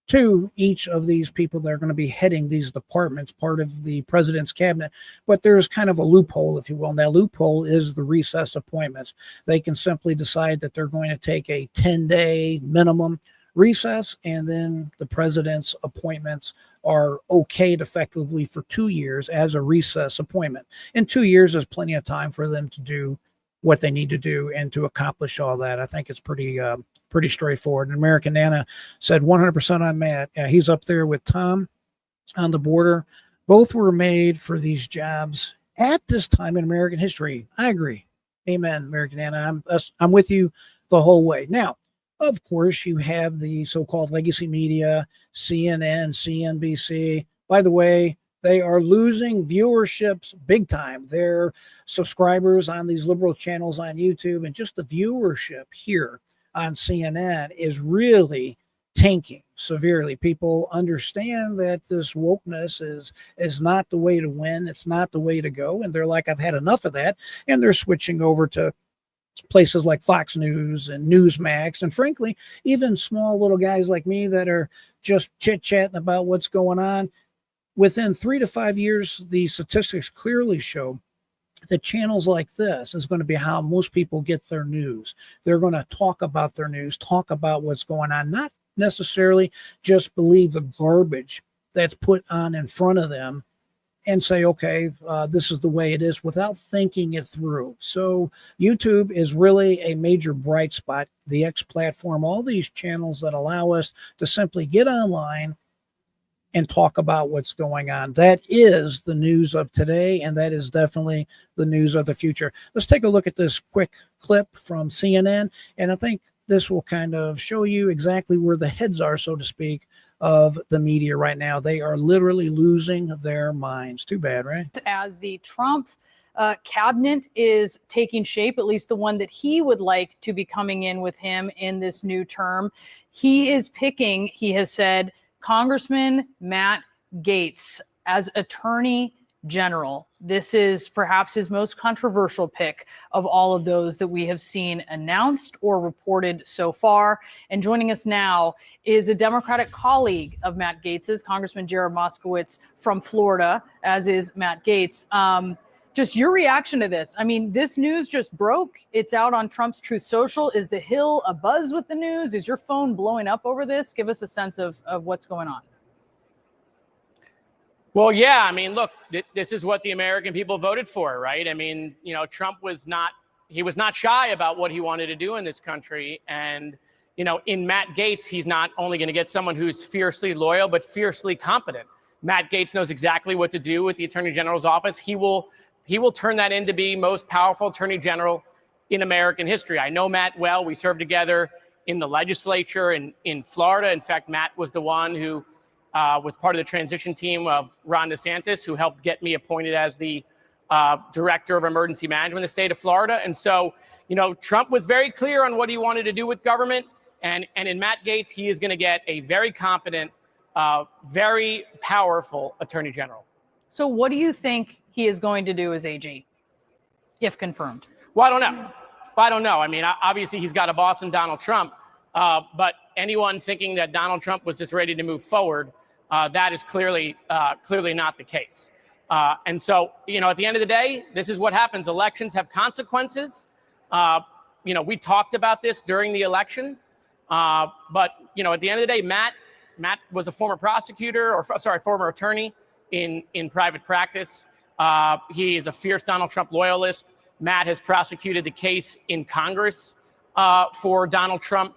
[SPEAKER 6] to each of these people that are going to be heading these departments, part of the president's cabinet. But there's kind of a loophole, if you will. And that loophole is the recess appointments. They can simply decide that they're going to take a 10-day minimum recess, and then the president's appointments are okayed effectively for 2 years as a recess appointment. And 2 years is plenty of time for them to do what they need to do and to accomplish all that. I think it's pretty straightforward. And American Nana said 100% on Matt. He's up there with Tom on the border. Both were made for these jobs at this time in American history. I agree. Amen, American Nana. I'm with you the whole way. Now, of course, you have the so-called legacy media, CNN, CNBC. By the way, they are losing viewerships big time. Their subscribers on these liberal channels on YouTube, and just the viewership here on CNN is really tanking severely. People understand that this wokeness is not the way to win. It's not the way to go. And they're like, I've had enough of that. And they're switching over to places like Fox News and Newsmax, and frankly, even small little guys like me that are just chit-chatting about what's going on. Within 3 to 5 years, the statistics clearly show that channels like this is going to be how most people get their news. They're going to talk about their news, talk about what's going on, not necessarily just believe the garbage that's put on in front of them and say, okay, this is the way it is, without thinking it through. So YouTube is really a major bright spot, the X platform, all these channels that allow us to simply get online and talk about what's going on. That is the news of today, and that is definitely the news of the future. Let's take a look at this quick clip from CNN, and I think this will kind of show you exactly where the heads are, so to speak, of the media right now. They are literally losing their minds. Too bad, right?
[SPEAKER 11] As the Trump cabinet is taking shape, at least the one that he would like to be coming in with him in this new term, he is picking, he has said, Congressman Matt Gaetz as Attorney General. This is perhaps his most controversial pick of all of those that we have seen announced or reported so far. And joining us now is a Democratic colleague of Matt Gaetz's, Congressman Jared Moskowitz from Florida, as is Matt Gaetz. Just your reaction to this. I mean, this news just broke. It's out on Trump's Truth Social. Is the Hill abuzz with the news? Is your phone blowing up over this? Give us a sense of what's going on.
[SPEAKER 12] Well, yeah, I mean, look, this is what the American people voted for, right? I mean, you know, Trump was not shy about what he wanted to do in this country. And, you know, in Matt Gaetz, he's not only going to get someone who's fiercely loyal, but fiercely competent. Matt Gaetz knows exactly what to do with the Attorney General's office. He will turn that into be most powerful Attorney General in American history. I know Matt well. We served together in the legislature in Florida. In fact, Matt was the one who was part of the transition team of Ron DeSantis, who helped get me appointed as the director of emergency management in the state of Florida. And so, you know, Trump was very clear on what he wanted to do with government. And in Matt Gaetz, he is going to get a very competent, very powerful Attorney General.
[SPEAKER 11] So what do you think he is going to do as AG, if confirmed?
[SPEAKER 12] Well, I don't know. I don't know. I mean, obviously he's got a boss in Donald Trump, but anyone thinking that Donald Trump was just ready to move forward, that is clearly not the case. And so, at the end of the day, this is what happens. Elections have consequences. We talked about this during the election, but at the end of the day, Matt was a former prosecutor, former attorney in private practice. He is a fierce Donald Trump loyalist. Matt has prosecuted the case in Congress for Donald Trump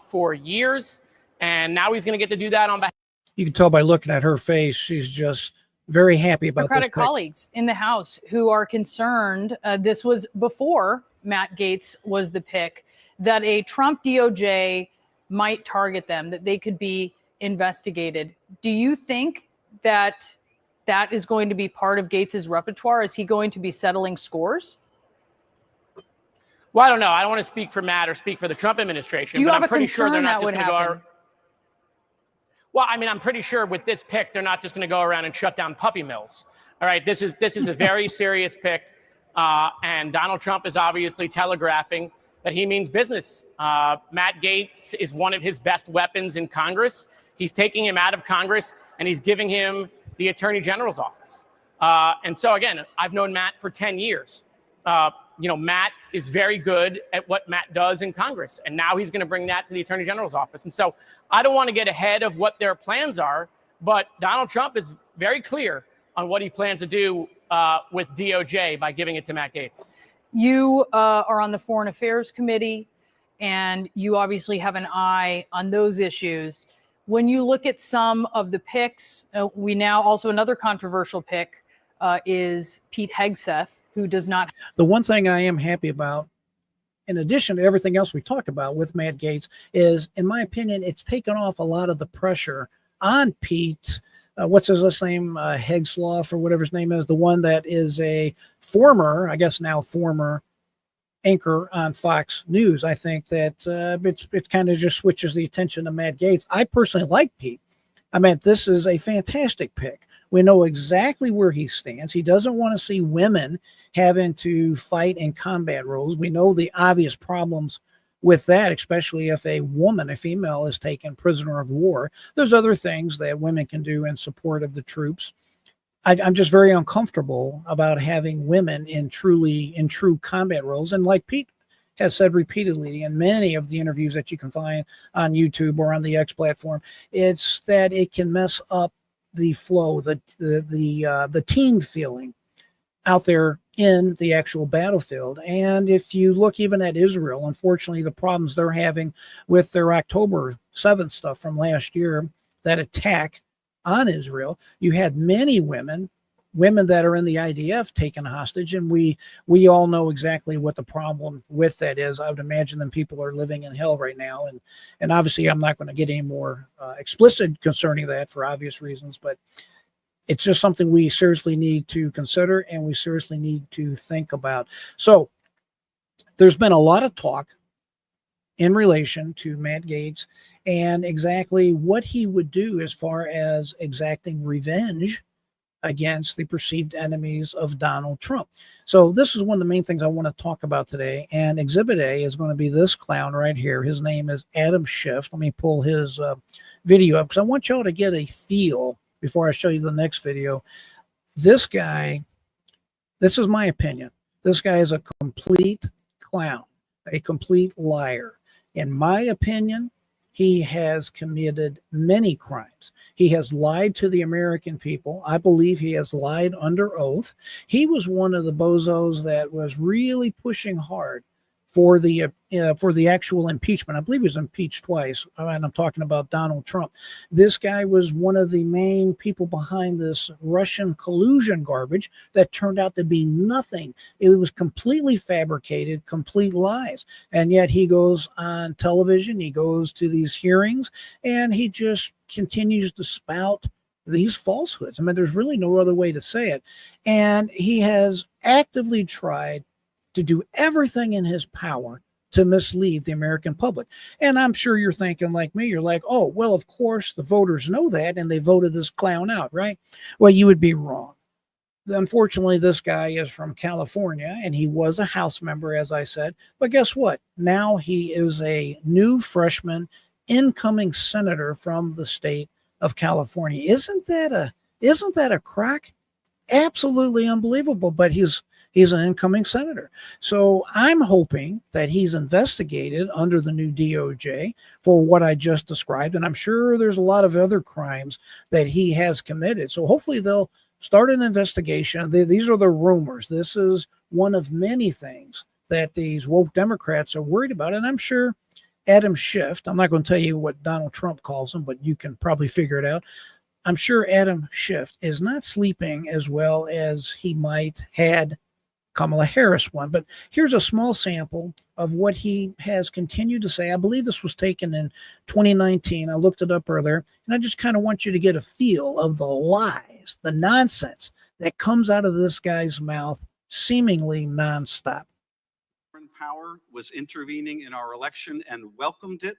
[SPEAKER 12] for years, and now he's going to get to do that on behalf.
[SPEAKER 6] You can tell by looking at her face, she's just very happy about
[SPEAKER 11] Democratic
[SPEAKER 6] this.
[SPEAKER 11] Colleagues in the House who are concerned, this was before Matt Gaetz was the pick, that a Trump DOJ might target them, that they could be investigated. Do you think that is going to be part of Gaetz's repertoire? Is he going to be settling scores?
[SPEAKER 12] Well, I don't know. I don't want to speak for Matt or speak for the Trump administration.
[SPEAKER 11] Do you
[SPEAKER 12] but
[SPEAKER 11] have
[SPEAKER 12] I'm pretty sure they're not
[SPEAKER 11] that
[SPEAKER 12] just going to go. Well, I mean, I'm pretty sure with this pick, they're not just going to go around and shut down puppy mills. All right, this is a very serious pick, and Donald Trump is obviously telegraphing that he means business. Matt Gaetz is one of his best weapons in Congress. He's taking him out of Congress, and he's giving him the Attorney General's office. And so, again, I've known Matt for 10 years. Matt is very good at what Matt does in Congress, and now he's going to bring that to the Attorney General's office. And so I don't want to get ahead of what their plans are, but Donald Trump is very clear on what he plans to do with DOJ by giving it to Matt Gaetz.
[SPEAKER 11] You are on the Foreign Affairs Committee, and you obviously have an eye on those issues. When you look at some of the picks, we now also another controversial pick is Pete Hegseth, who does not.
[SPEAKER 6] The one thing I am happy about, in addition to everything else we talked about with Matt Gaetz, is, in my opinion, it's taken off a lot of the pressure on Pete. What's his last name? Hegsloff or whatever his name is, the one that is a former, I guess now former anchor on Fox News. I think that it kind of just switches the attention to Matt Gaetz. I personally like Pete. I mean, this is a fantastic pick. We know exactly where he stands. He doesn't want to see women having to fight in combat roles. We know the obvious problems with that, especially if a woman, a female, is taken prisoner of war. There's other things that women can do in support of the troops. I'm just very uncomfortable about having women in true combat roles. And like Pete has said repeatedly in many of the interviews that you can find on YouTube or on the X platform, it's that it can mess up the flow, the team feeling out there in the actual battlefield. And if you look even at Israel, unfortunately, the problems they're having with their October 7th stuff from last year, that attack on Israel, you had many women that are in the IDF taken hostage, and we all know exactly what the problem with that is. I would imagine them people are living in hell right now, and obviously I'm not going to get any more explicit concerning that for obvious reasons, but it's just something we seriously need to consider and we seriously need to think about. So there's been a lot of talk in relation to Matt Gaetz and exactly what he would do as far as exacting revenge against the perceived enemies of Donald Trump. So this is one of the main things I want to talk about today. And Exhibit A is going to be this clown right here. His name is Adam Schiff. Let me pull his video up because I want y'all to get a feel before I show you the next video. This guy, this is my opinion. This guy is a complete clown, a complete liar. In my opinion, he has committed many crimes. He has lied to the American people. I believe he has lied under oath. He was one of the bozos that was really pushing hard for the actual impeachment. I believe he was impeached twice, and I'm talking about Donald Trump. This guy was one of the main people behind this Russian collusion garbage that turned out to be nothing. It was completely fabricated, complete lies. And yet he goes on television, he goes to these hearings, and he just continues to spout these falsehoods. I mean, there's really no other way to say it. And he has actively tried to do everything in his power to mislead the American public. And I'm sure you're thinking like me, you're like, oh, well, of course the voters know that and they voted this clown out, right? Well, you would be wrong. Unfortunately, this guy is from California, and he was a House member, as I said. But guess what? Now he is a new freshman incoming senator from the state of California. Isn't that a crack? Absolutely unbelievable. But he's an incoming senator. So I'm hoping that he's investigated under the new DOJ for what I just described. And I'm sure there's a lot of other crimes that he has committed. So hopefully they'll start an investigation. These are the rumors. This is one of many things that these woke Democrats are worried about. And I'm sure Adam Schiff, I'm not going to tell you what Donald Trump calls him, but you can probably figure it out. I'm sure Adam Schiff is not sleeping as well as he might had Kamala Harris one. But here's a small sample of what he has continued to say. I believe this was taken in 2019. I looked it up earlier, and I just kind of want you to get a feel of the lies, the nonsense that comes out of this guy's mouth seemingly nonstop.
[SPEAKER 13] Power was intervening in our election and welcomed it,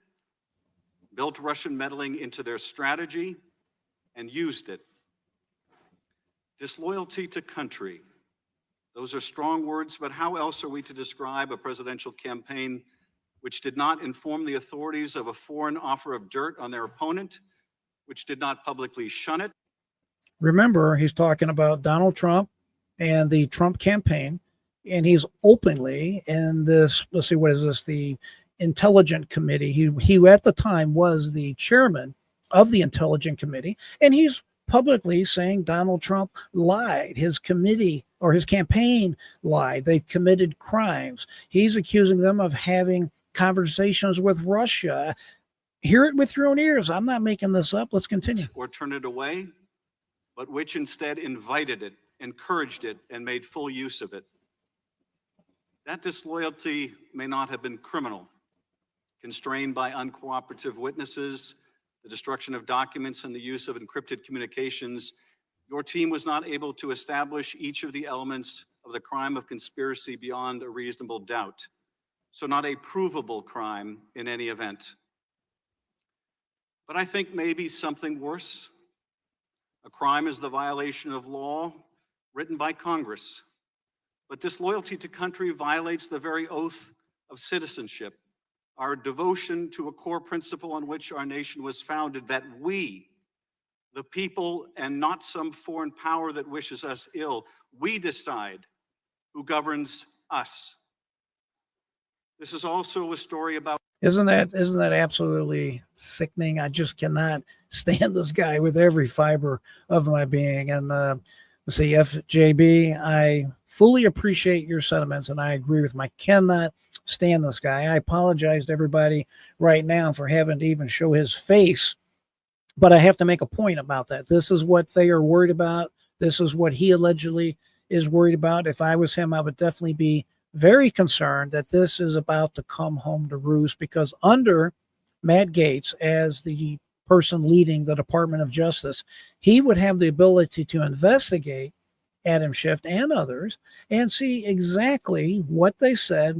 [SPEAKER 13] built Russian meddling into their strategy, and used it. Disloyalty to country. Those are strong words, but how else are we to describe a presidential campaign which did not inform the authorities of a foreign offer of dirt on their opponent, which did not publicly shun it?
[SPEAKER 6] Remember, he's talking about Donald Trump and the Trump campaign, and he's openly in this, let's see, what is this, the Intelligence Committee. He at the time was the chairman of the Intelligence Committee, and he's publicly saying Donald Trump lied. His committee or his campaign lied. They committed crimes. He's accusing them of having conversations with Russia. Hear it with your own ears. I'm not making this up. Let's continue.
[SPEAKER 13] Or turn it away, but which instead invited it, encouraged it, and made full use of it. That disloyalty may not have been criminal, constrained by uncooperative witnesses, the destruction of documents, and the use of encrypted communications. Your team was not able to establish each of the elements of the crime of conspiracy beyond a reasonable doubt. So not a provable crime in any event. But I think maybe something worse. A crime is the violation of law written by Congress. But disloyalty to country violates the very oath of citizenship, our devotion to a core principle on which our nation was founded, that we, the people, and not some foreign power that wishes us ill, we decide who governs us. This is also a story about...
[SPEAKER 6] Isn't that absolutely sickening? I just cannot stand this guy with every fiber of my being. And let's see, FJB, I fully appreciate your sentiments, and I agree with him. I cannot stand this guy. I apologize to everybody right now for having to even show his face, but I have to make a point about that. This is what they are worried about. This is what he allegedly is worried about. If I was him, I would definitely be very concerned that this is about to come home to roost, because under Matt Gaetz, as the person leading the Department of Justice, he would have the ability to investigate Adam Schiff and others and see exactly what they said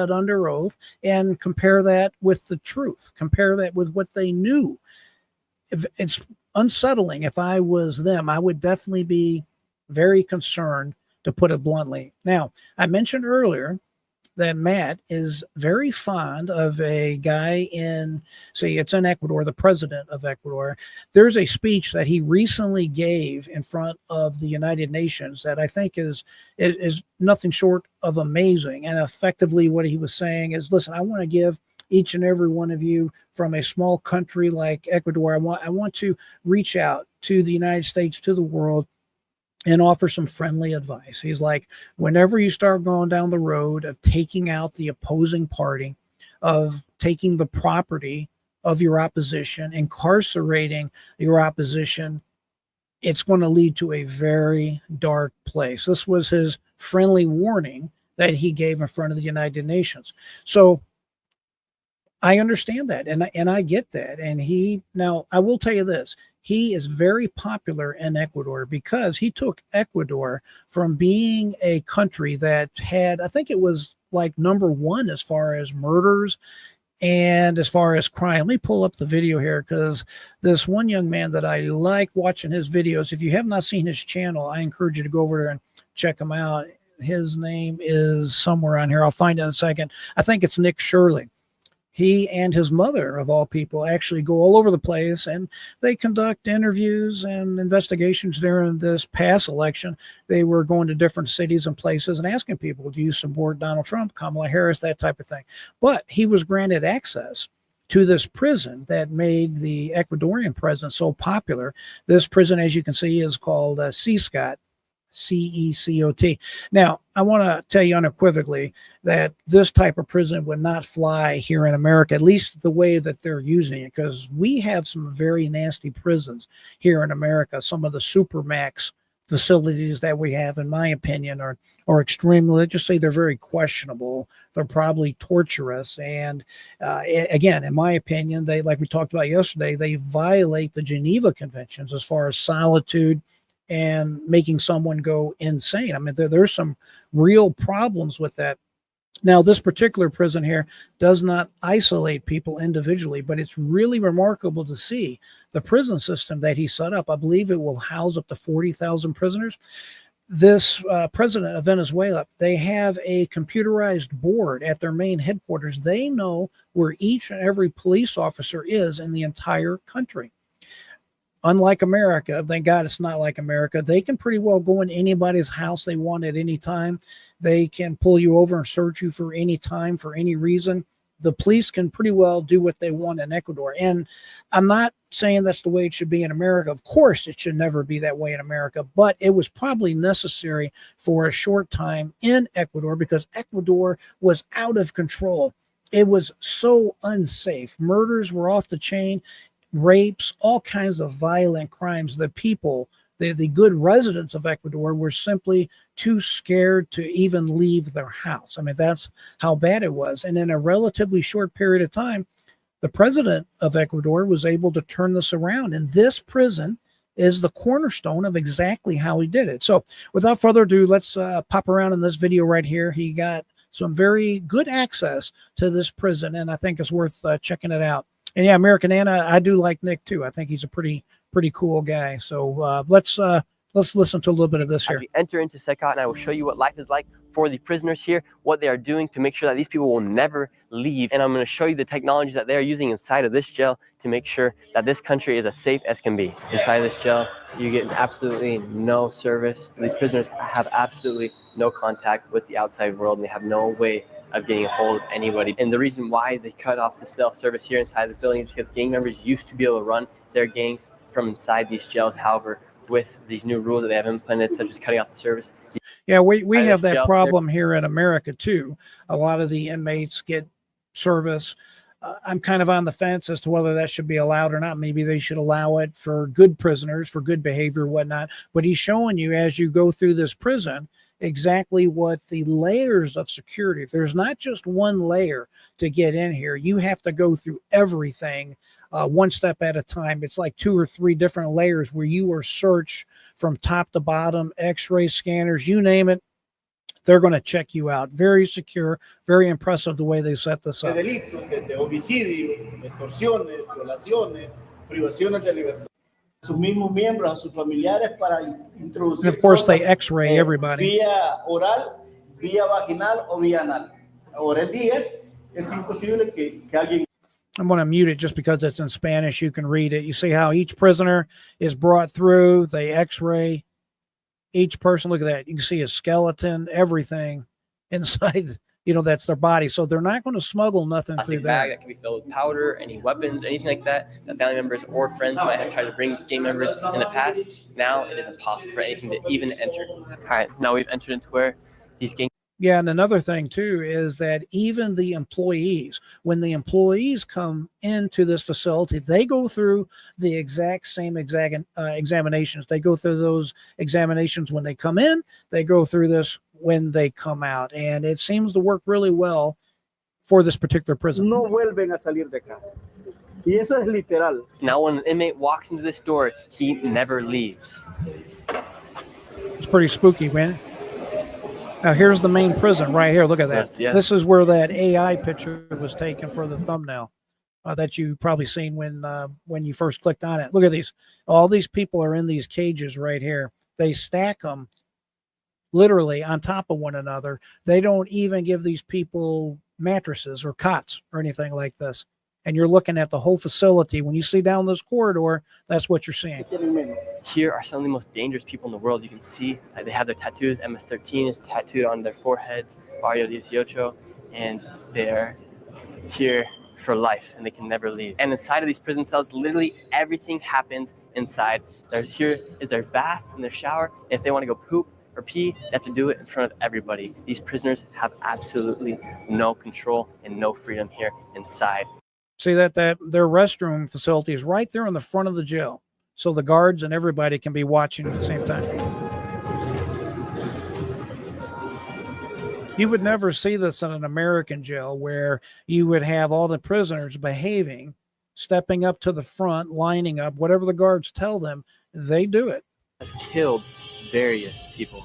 [SPEAKER 6] under oath, and compare that with the truth, compare that with what they knew. If it's unsettling. If I was them, I would definitely be very concerned, to put it bluntly. Now, I mentioned earlier that Matt is very fond of a guy in, say, it's in Ecuador, the president of Ecuador. There's a speech that he recently gave in front of the United Nations that I think is nothing short of amazing. And effectively what he was saying is, listen, I want to give each and every one of you from a small country like Ecuador, I want to reach out to the United States, to the world, and offer some friendly advice. He's like, whenever you start going down the road of taking out the opposing party, of taking the property of your opposition, incarcerating your opposition, it's going to lead to a very dark place. This was his friendly warning that he gave in front of the United Nations. So I understand that, and I get that. And now I will tell you this, he is very popular in Ecuador because he took Ecuador from being a country that had, I think it was like #1 as far as murders And as far as crime, let me pull up the video here because this one young man that I like watching his videos, if you have not seen his channel, I encourage you to go over there and check him out. His name is somewhere on here. I'll find it in a second. I think it's Nick Shirley. He and his mother, of all people, actually go all over the place, and they conduct interviews and investigations during this past election. They were going to different cities and places and asking people, do you support Donald Trump, Kamala Harris, that type of thing. But he was granted access to this prison that made the Ecuadorian president so popular. This prison, as you can see, is called CECOT. CECOT. Now, I want to tell you unequivocally that this type of prison would not fly here in America, at least the way that they're using it, because we have some very nasty prisons here in America. Some of the supermax facilities that we have, in my opinion, are extremely, let's just say they're very questionable. They're probably torturous. And again, in my opinion, they, like we talked about yesterday, they violate the Geneva Conventions as far as solitude and making someone go insane. I mean, there's some real problems with that. Now, this particular prison here does not isolate people individually, but it's really remarkable to see the prison system that he set up. I believe it will house up to 40,000 prisoners. This president of Venezuela, they have a computerized board at their main headquarters. They know where each and every police officer is in the entire country. Unlike America, thank God it's not like America. They can pretty well go in anybody's house they want at any time. They can pull you over and search you for any time, for any reason. The police can pretty well do what they want in Ecuador. And I'm not saying that's the way it should be in America. Of course, it should never be that way in America, but it was probably necessary for a short time in Ecuador because Ecuador was out of control. It was so unsafe. Murders were off the chain. Rapes, all kinds of violent crimes. The people, the good residents of Ecuador were simply too scared to even leave their house. I mean, that's how bad it was. And in a relatively short period of time, the president of Ecuador was able to turn this around. And this prison is the cornerstone of exactly how he did it. So without further ado, let's pop around in this video right here. He got some very good access to this prison, and I think it's worth checking it out. And yeah, American Anna, I do like Nick too. I think he's a pretty cool guy. So let's listen to a little bit of this here.
[SPEAKER 14] As we enter into CECOT, and I will show you what life is like for the prisoners here, what they are doing to make sure that these people will never leave. And I'm going to show you the technology that they are using inside of this jail to make sure that this country is as safe as can be. Inside of this jail, you get absolutely no service. These prisoners have absolutely no contact with the outside world, and they have no way of getting a hold of anybody. And the reason why they cut off the cell service here inside this building is because gang members used to be able to run their gangs from inside these jails. However, with these new rules that they have implemented, such as cutting off the service.
[SPEAKER 6] Yeah, we have that problem here in America too. A lot of the inmates get service. I'm kind of on the fence as to whether that should be allowed or not. Maybe they should allow it for good prisoners, for good behavior, whatnot. But he's showing you as you go through this prison exactly what the layers of security. If there's not just one layer to get in here, you have to go through everything one step at a time. It's like 2 or 3 different layers where you are searched from top to bottom, x-ray scanners, you name it. They're going to check you out. Very secure, very impressive the way they set this up.
[SPEAKER 1] And
[SPEAKER 6] of course, they x-ray everybody.
[SPEAKER 1] Vía oral, vía vaginal o vía anal. Ahora el DF es imposible que alguien.
[SPEAKER 6] I'm going to mute it just because it's in Spanish. You can read it. You see how each prisoner is brought through. They x-ray each person. Look at that. You can see a skeleton, everything inside. You know, that's their body. So they're not going to smuggle nothing through there.
[SPEAKER 14] Bag that can be filled with powder, any weapons, anything like that family members or friends might have tried to bring gang members in the past. Now it is impossible for anything to even enter. All right, now we've entered into where these gang.
[SPEAKER 6] Yeah, and another thing too is that even the employees, when the employees come into this facility, they go through the exact same examinations. They go through those examinations when they come in. They go through this when they come out, and it seems to work really well for this particular prison.
[SPEAKER 1] No vuelven a salir de acá. Y eso es literal.
[SPEAKER 14] Now, when an inmate walks into this door, he never leaves.
[SPEAKER 6] It's pretty spooky, man. Now here's the main prison right here. Look at that.
[SPEAKER 14] Yeah.
[SPEAKER 6] This is where that AI picture was taken for the thumbnail that you probably seen when you first clicked on it. Look at these. All these people are in these cages right here. They stack them literally on top of one another. They don't even give these people mattresses or cots or anything like this. And you're looking at the whole facility. When you see down this corridor, that's what you're seeing.
[SPEAKER 14] Here are some of the most dangerous people in the world. You can see they have their tattoos. MS-13 is tattooed on their foreheads, Barrio 18, and they're here for life, and they can never leave. And inside of these prison cells, literally everything happens inside. Here is their bath and their shower. If they want to go poop or pee, they have to do it in front of everybody. These prisoners have absolutely no control and no freedom here inside.
[SPEAKER 6] See that their restroom facility is right there in the front of the jail. So the guards and everybody can be watching at the same time. You would never see this in an American jail where you would have all the prisoners behaving, stepping up to the front, lining up, whatever the guards tell them, they do it.
[SPEAKER 14] Has killed various people.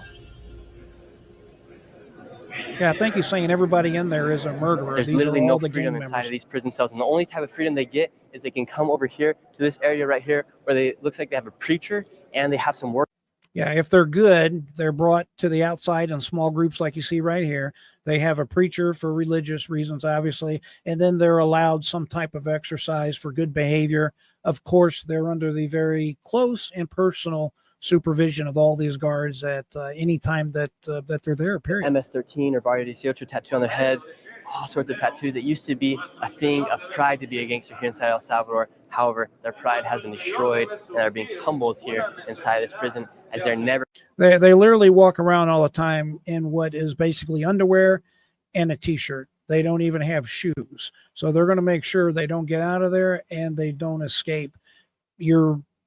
[SPEAKER 6] Yeah, I think he's saying everybody in there is a murderer.
[SPEAKER 14] There's
[SPEAKER 6] These
[SPEAKER 14] literally
[SPEAKER 6] are all
[SPEAKER 14] no
[SPEAKER 6] the
[SPEAKER 14] freedom
[SPEAKER 6] gang
[SPEAKER 14] inside
[SPEAKER 6] members.
[SPEAKER 14] of these prison cells, and the only type of freedom they get is they can come over here to this area right here where they looks like they have a preacher and they have some work.
[SPEAKER 6] Yeah, if they're good, they're brought to the outside in small groups like you see right here. They have a preacher for religious reasons, obviously, and then they're allowed some type of exercise for good behavior. Of course, they're under the very close and personal supervision of all these guards at any time that they're there, period.
[SPEAKER 14] MS-13 or Barrio 18 tattoo on their heads, all sorts of tattoos. It used to be a thing of pride to be a gangster here inside El Salvador. However, their pride has been destroyed and they're being humbled here inside this prison as they're never.
[SPEAKER 6] They literally walk around all the time in what is basically underwear and a t-shirt. They don't even have shoes. So they're going to make sure they don't get out of there and they don't escape.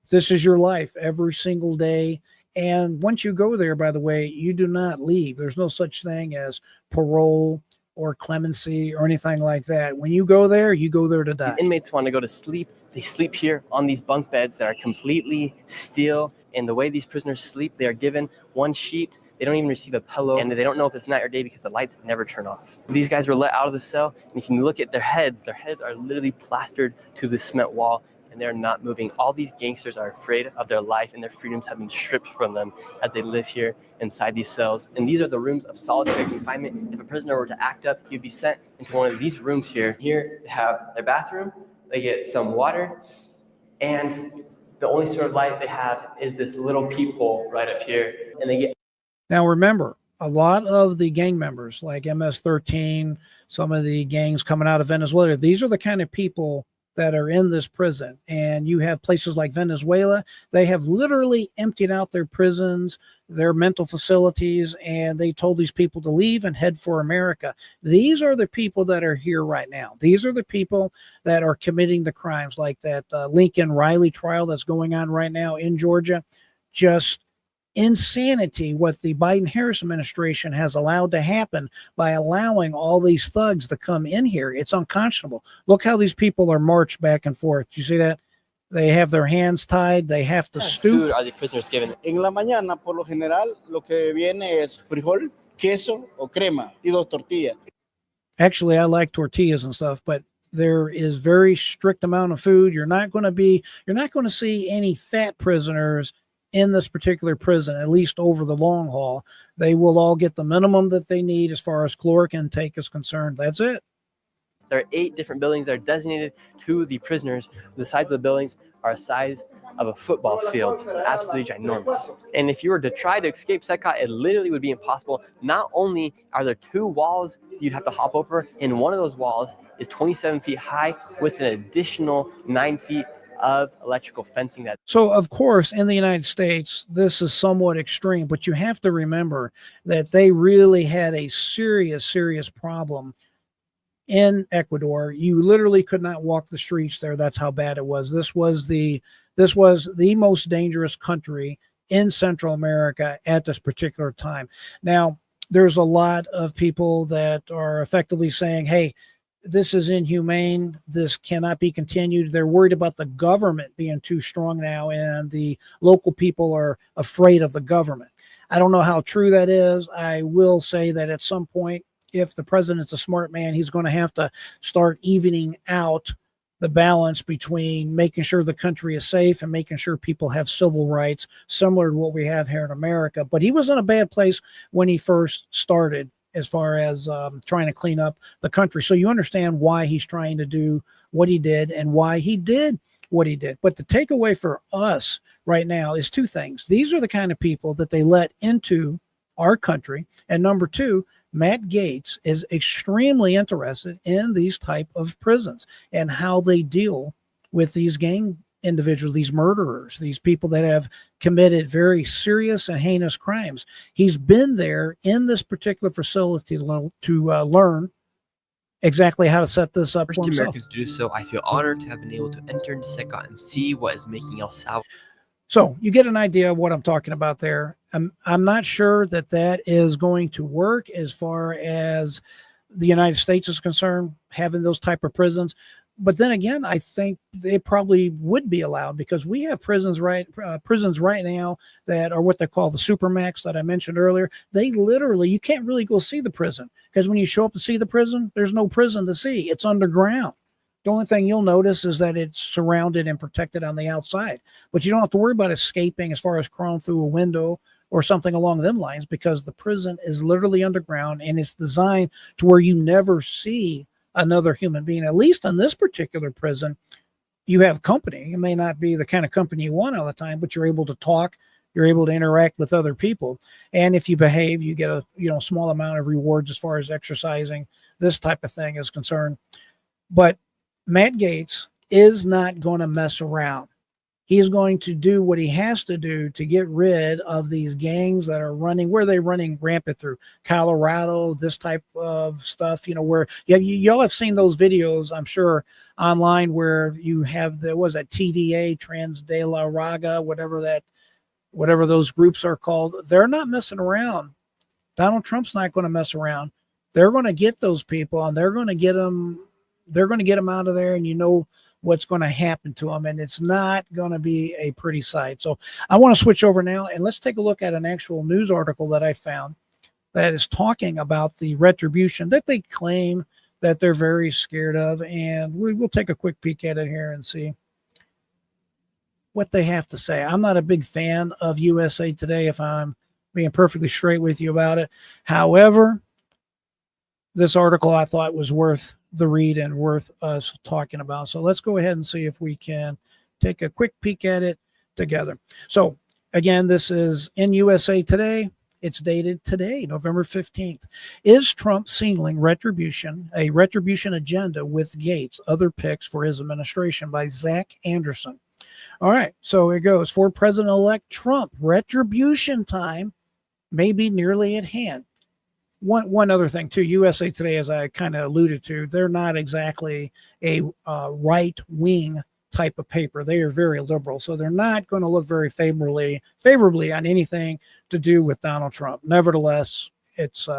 [SPEAKER 6] This is your life every single day. And once you go there, by the way, you do not leave. There's no such thing as parole or clemency or anything like that. When you go there to die.
[SPEAKER 14] These inmates want to go to sleep. They sleep here on these bunk beds that are completely still. And the way these prisoners sleep, they are given one sheet. They don't even receive a pillow, and they don't know if it's night or day because the lights never turn off. These guys were let out of the cell, and if you look at their heads are literally plastered to the cement wall, and they're not moving. All these gangsters are afraid of their life, and their freedoms have been stripped from them as they live here inside these cells. And these are the rooms of solitary confinement. If a prisoner were to act up, you'd be sent into one of these rooms here. Here they have their bathroom, they get some water, and the only sort of light they have is this little peephole right up here, and they get.
[SPEAKER 6] Now remember, a lot of the gang members like MS-13, some of the gangs coming out of Venezuela, these are the kind of people that are in this prison. And you have places like Venezuela, they have literally emptied out their prisons, their mental facilities, and they told these people to leave and head for America. These are the people that are here right now. These are the people that are committing the crimes like that Lincoln Riley trial that's going on right now in Georgia. Just insanity what the Biden-Harris administration has allowed to happen by allowing all these thugs to come in here. It's unconscionable. Look how these people are marched back and forth. Do you see that? They have their hands tied. They have to stoop.
[SPEAKER 14] Food are the prisoners given?
[SPEAKER 1] En la mañana, por lo general, lo que viene es frijol, queso o crema y dos tortillas.
[SPEAKER 6] Actually, I like tortillas and stuff, but there is very strict amount of food. You're not going to see any fat prisoners in this particular prison, at least over the long haul. They will all get the minimum that they need as far as caloric intake is concerned. That's it.
[SPEAKER 14] There are 8 different buildings that are designated to the prisoners. The sides of the buildings are the size of a football field, absolutely ginormous. And if you were to try to escape SECOT, it literally would be impossible. Not only are there 2 walls you'd have to hop over, and one of those walls is 27 feet high with an additional 9 feet of electrical fencing.
[SPEAKER 6] So, of course, in the United States, this is somewhat extreme, but you have to remember that they really had a serious problem in Ecuador. You literally could not walk the streets there. That's how bad it was. This was the most dangerous country in Central America at this particular time. Now, there's a lot of people that are effectively saying, hey, this is inhumane. This cannot be continued. They're worried about the government being too strong now, and the local people are afraid of the government. I don't know how true that is. I will say that at some point, if the president's a smart man, he's going to have to start evening out the balance between making sure the country is safe and making sure people have civil rights, similar to what we have here in America. But he was in a bad place when he first started, as far as trying to clean up the country. So you understand why he's trying to do what he did and why he did what he did. But the takeaway for us right now is two things. These are the kind of people that they let into our country. And number two, Matt Gaetz is extremely interested in these type of prisons and how they deal with these gang individuals, these murderers, these people that have committed very serious and heinous crimes. He's been there in this particular facility to learn exactly how to set this up for himself.
[SPEAKER 14] Americans do so, I feel honored to have been able to enter into SECOT and see what is making El Salvador.
[SPEAKER 6] So you get an idea of what I'm talking about there. I'm not sure that that is going to work as far as the United States is concerned, having those type of prisons. But then again, I think they probably would be allowed, because we have prisons right now that are what they call the supermax that I mentioned earlier. They literally, you can't really go see the prison, because when you show up to see the prison, there's no prison to see. It's underground. The only thing you'll notice is that it's surrounded and protected on the outside, but you don't have to worry about escaping as far as crawling through a window or something along them lines, because the prison is literally underground and it's designed to where you never see another human being. At least in this particular prison, you have company. It may not be the kind of company you want all the time, but you're able to talk, you're able to interact with other people. And if you behave, you get a small amount of rewards as far as exercising this type of thing is concerned. But Matt Gaetz is not going to mess around. He is going to do what he has to do to get rid of these gangs that are running, where they're running rampant through Colorado, this type of stuff, where y'all have seen those videos, I'm sure, online, where you have there was a TDA, Trans de la Raga, whatever those groups are called. They're not messing around. Donald Trump's not going to mess around. They're going to get those people, and they're going to get them. They're going to get them out of there, and you know what's going to happen to them, and it's not going to be a pretty sight. So I want to switch over now, and let's take a look at an actual news article that I found that is talking about the retribution that they claim that they're very scared of, and we'll take a quick peek at it here and see what they have to say. I'm not a big fan of USA Today, if I'm being perfectly straight with you about it. However, this article I thought was worth the read and worth us talking about. So let's go ahead and see if we can take a quick peek at it together. So again, this is in USA Today. It's dated today, November 15th. Is Trump signaling retribution, a retribution agenda with Gaetz, other picks for his administration, by Zach Anderson. All right, so it goes. For President-elect Trump, retribution time may be nearly at hand. One other thing too, USA Today, as I kind of alluded to, they're not exactly a right-wing type of paper. They are very liberal, so they're not going to look very favorably on anything to do with Donald Trump. Nevertheless, it's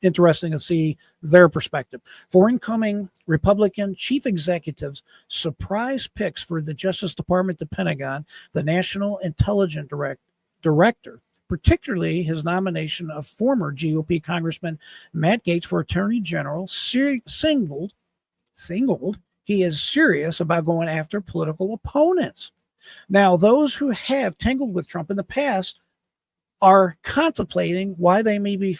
[SPEAKER 6] interesting to see their perspective. For incoming Republican chief executives, surprise picks for the Justice Department, the Pentagon, the National Intelligence Director, particularly his nomination of former GOP Congressman Matt Gaetz for Attorney General, singled he is serious about going after political opponents. Now, those who have tangled with Trump in the past are contemplating what they may be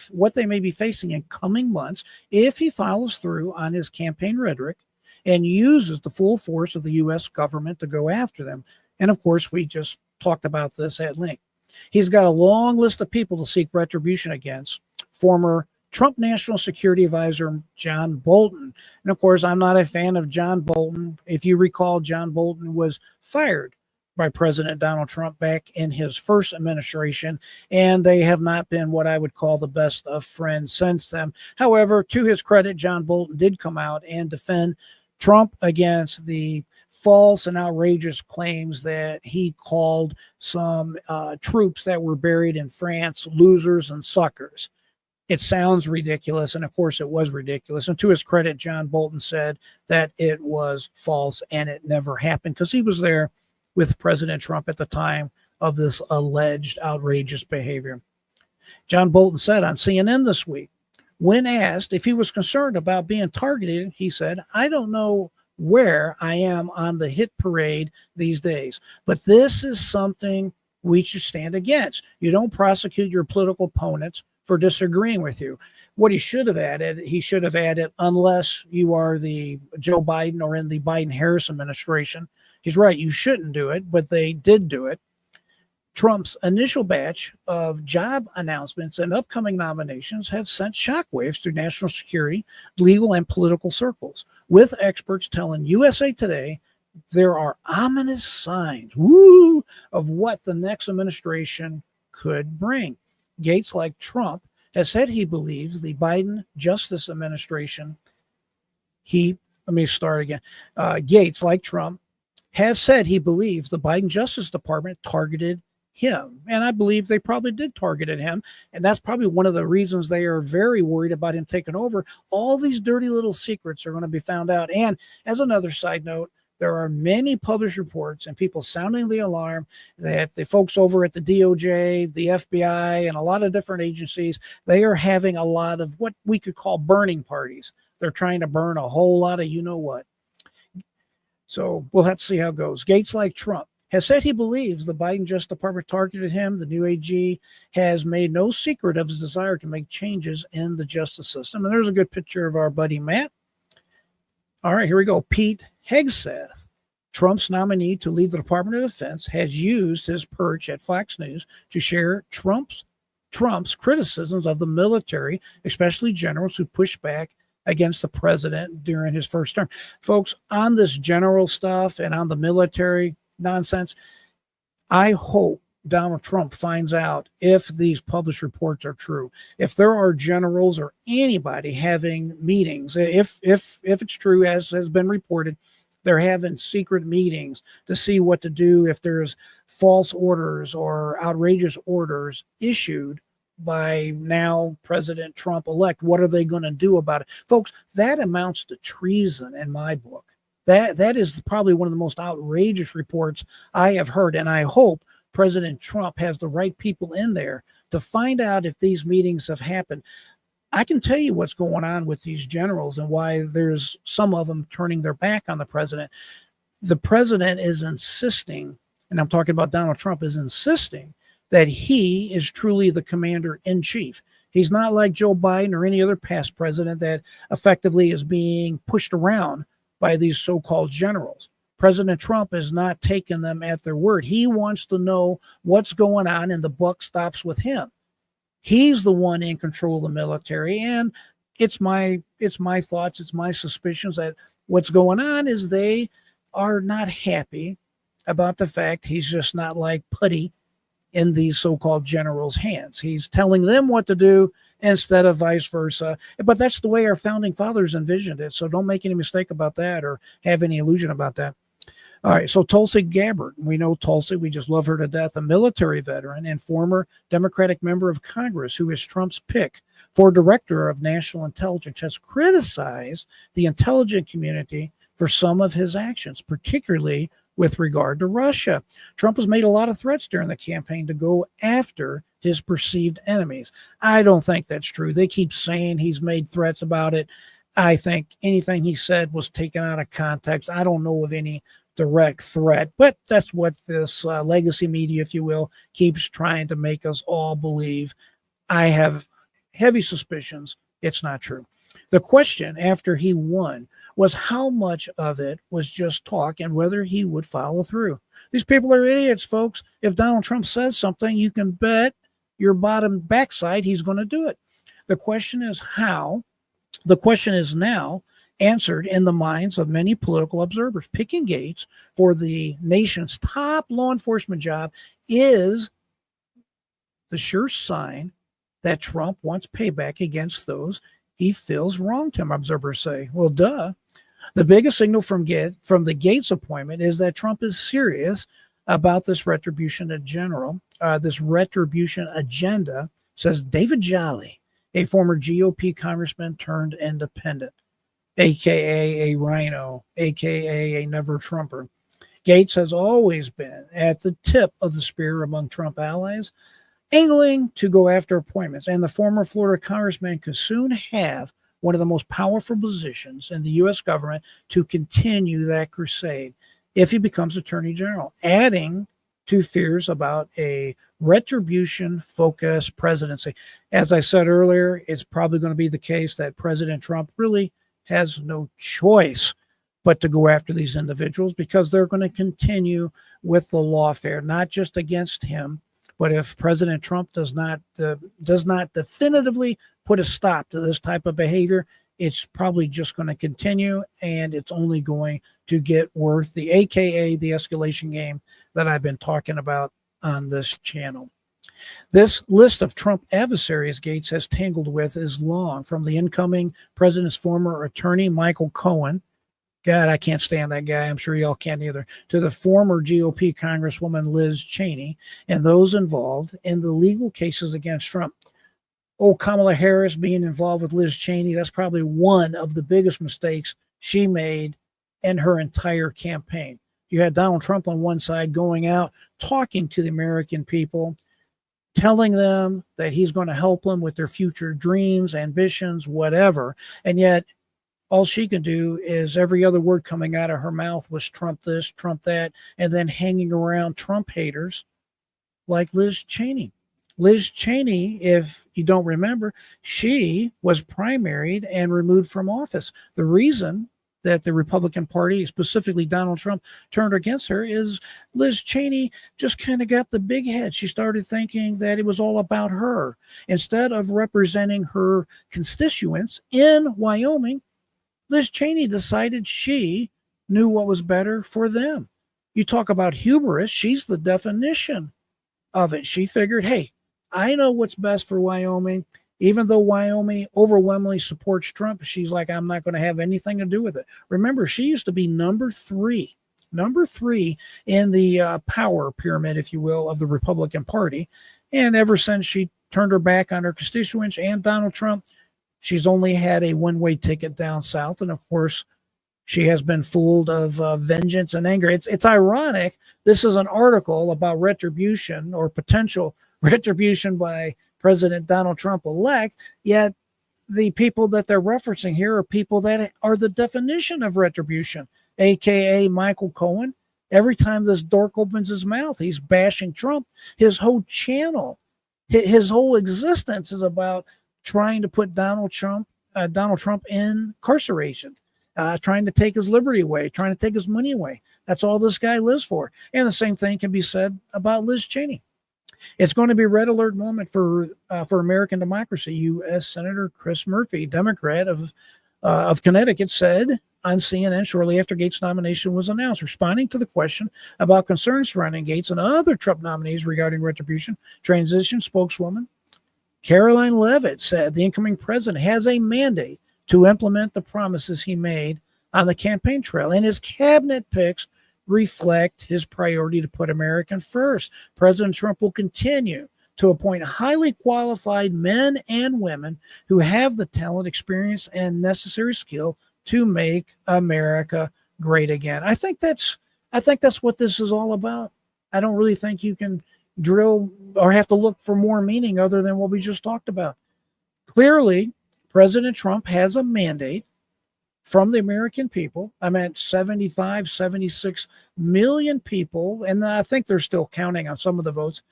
[SPEAKER 6] facing in coming months if he follows through on his campaign rhetoric and uses the full force of the U.S. government to go after them. And of course, we just talked about this at length. He's got a long list of people to seek retribution against. Former Trump National Security Advisor John Bolton. And of course, I'm not a fan of John Bolton. If you recall, John Bolton was fired by President Donald Trump back in his first administration, and they have not been what I would call the best of friends since then. However, to his credit, John Bolton did come out and defend Trump against the false and outrageous claims that he called some troops that were buried in France losers and suckers. It sounds ridiculous, and of course it was ridiculous. And to his credit, John Bolton said that it was false and it never happened, because he was there with President Trump at the time of this alleged outrageous behavior. John Bolton said on CNN this week, when asked if he was concerned about being targeted, he said, I don't know where I am on the hit parade these days, but this is something we should stand against. You don't prosecute your political opponents for disagreeing with you. What he should have added, unless you are the Joe Biden or in the Biden-Harris administration. He's right, you shouldn't do it, but they did do it. Trump's initial batch of job announcements and upcoming nominations have sent shockwaves through national security, legal, and political circles, with experts telling USA Today there are ominous signs of what the next administration could bring. Gaetz, like Trump, has said he believes the Biden Justice Administration, Gaetz, like Trump, has said he believes the Biden Justice Department targeted him. And I believe they probably did target him. And that's probably one of the reasons they are very worried about him taking over. All these dirty little secrets are going to be found out. And as another side note, there are many published reports and people sounding the alarm that the folks over at the DOJ, the FBI, and a lot of different agencies, they are having a lot of what we could call burning parties. They're trying to burn a whole lot of you-know-what. So we'll have to see how it goes. Gaetz, like Trump, has said he believes the Biden Justice Department targeted him. The new AG has made no secret of his desire to make changes in the justice system. And there's a good picture of our buddy Matt. All right, here we go. Pete Hegseth, Trump's nominee to lead the Department of Defense, has used his perch at Fox News to share Trump's criticisms of the military, especially generals who push back against the president during his first term. Folks, on this general stuff and on the military nonsense, I hope Donald Trump finds out if these published reports are true. If there are generals or anybody having meetings, if it's true, as has been reported, they're having secret meetings to see what to do if there's false orders or outrageous orders issued by now President Trump-elect. What are they going to do about it? Folks, that amounts to treason in my book. That is probably one of the most outrageous reports I have heard, and I hope President Trump has the right people in there to find out if these meetings have happened. I can tell you what's going on with these generals and why there's some of them turning their back on the president. The president is insisting, and I'm talking about Donald Trump, is insisting that he is truly the commander-in-chief. He's not like Joe Biden or any other past president that effectively is being pushed around by these so-called generals. President Trump is not taking them at their word. He wants to know what's going on, and the buck stops with him. He's the one in control of the military, and it's my thoughts, it's my suspicions that what's going on is they are not happy about the fact he's just not like putty in these so-called generals' hands. He's telling them what to do instead of vice versa. But that's the way our founding fathers envisioned it. So don't make any mistake about that or have any illusion about that. All right, so Tulsi Gabbard, we know Tulsi, we just love her to death, a military veteran and former Democratic member of Congress who is Trump's pick for Director of National Intelligence, has criticized the intelligence community for some of his actions, particularly with regard to Russia. Trump has made a lot of threats during the campaign to go after his perceived enemies. I don't think that's true. They keep saying he's made threats about it. I think anything he said was taken out of context. I don't know of any direct threat, but that's what this legacy media, if you will, keeps trying to make us all believe. I have heavy suspicions it's not true. The question after he won was how much of it was just talk and whether he would follow through. These people are idiots, folks. If Donald Trump says something, you can bet your bottom backside he's going to do it. The question is how. The question is now answered in the minds of many political observers. Picking Gaetz for the nation's top law enforcement job is the sure sign that Trump wants payback against those he feels wronged him, observers say. Well, duh. The biggest signal from the Gaetz appointment is that Trump is serious about this retribution agenda, says David Jolly, a former GOP congressman turned independent, a.k.a. a rhino, a.k.a. a never-Trumper. Gaetz has always been at the tip of the spear among Trump allies. angling to go after appointments. And the former Florida congressman could soon have one of the most powerful positions in the U.S. government to continue that crusade if he becomes Attorney General, adding to fears about a retribution-focused presidency. As I said earlier, it's probably going to be the case that President Trump really has no choice but to go after these individuals because they're going to continue with the lawfare, not just against him, but if President Trump does not definitively put a stop to this type of behavior, it's probably just going to continue, and it's only going to get worse, the AKA the escalation game that I've been talking about on this channel. This list of Trump adversaries Gaetz has tangled with is long, from the incoming president's former attorney, Michael Cohen. God, I can't stand that guy. I'm sure y'all can't either. To the former GOP Congresswoman Liz Cheney and those involved in the legal cases against Trump. Oh, Kamala Harris being involved with Liz Cheney, that's probably one of the biggest mistakes she made in her entire campaign. You had Donald Trump on one side going out, talking to the American people, telling them that he's going to help them with their future dreams, ambitions, whatever. And yet all she can do is every other word coming out of her mouth was Trump this, Trump that, and then hanging around Trump haters like Liz Cheney. Liz Cheney, if you don't remember, she was primaried and removed from office. The reason that the Republican Party, specifically Donald Trump, turned against her is Liz Cheney just kind of got the big head. She started thinking that it was all about her. Instead of representing her constituents in Wyoming, Liz Cheney decided she knew what was better for them. You talk about hubris, she's the definition of it. She figured, hey, I know what's best for Wyoming. Even though Wyoming overwhelmingly supports Trump, she's like, I'm not going to have anything to do with it. Remember, she used to be number three in the power pyramid, if you will, of the Republican Party. And ever since she turned her back on her constituents and Donald Trump, she's only had a one-way ticket down south. And of course, she has been fooled of vengeance and anger. It's ironic. This is an article about retribution or potential retribution by President Donald Trump-elect, yet the people that they're referencing here are people that are the definition of retribution, aka Michael Cohen. Every time this dork opens his mouth, he's bashing Trump. His whole channel, his whole existence is about trying to put Donald Trump incarceration, trying to take his liberty away, trying to take his money away. That's all this guy lives for. And the same thing can be said about Liz Cheney. It's going to be a red alert moment for American democracy. U.S. Senator Chris Murphy, Democrat of Connecticut, said on CNN shortly after Gaetz' nomination was announced, responding to the question about concerns surrounding Gaetz and other Trump nominees regarding retribution. Transition spokeswoman Caroline Leavitt said the incoming president has a mandate to implement the promises he made on the campaign trail, and his cabinet picks reflect his priority to put America first. President Trump will continue to appoint highly qualified men and women who have the talent, experience, and necessary skill to make America great again. I think that's what this is all about. I don't really think you can drill or have to look for more meaning other than what we just talked about. Clearly, President Trump has a mandate from the American people. I meant 75, 76 million people, and I think they're still counting on some of the votes.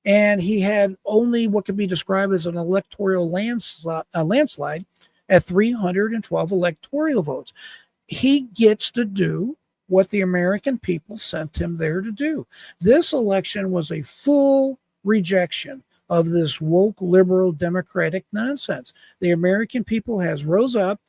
[SPEAKER 6] And he had only what could be described as an electoral landslide at 312 electoral votes. He gets to do what the American people sent him there to do. This election was a full rejection of this woke, liberal, democratic nonsense. The American people has rose up.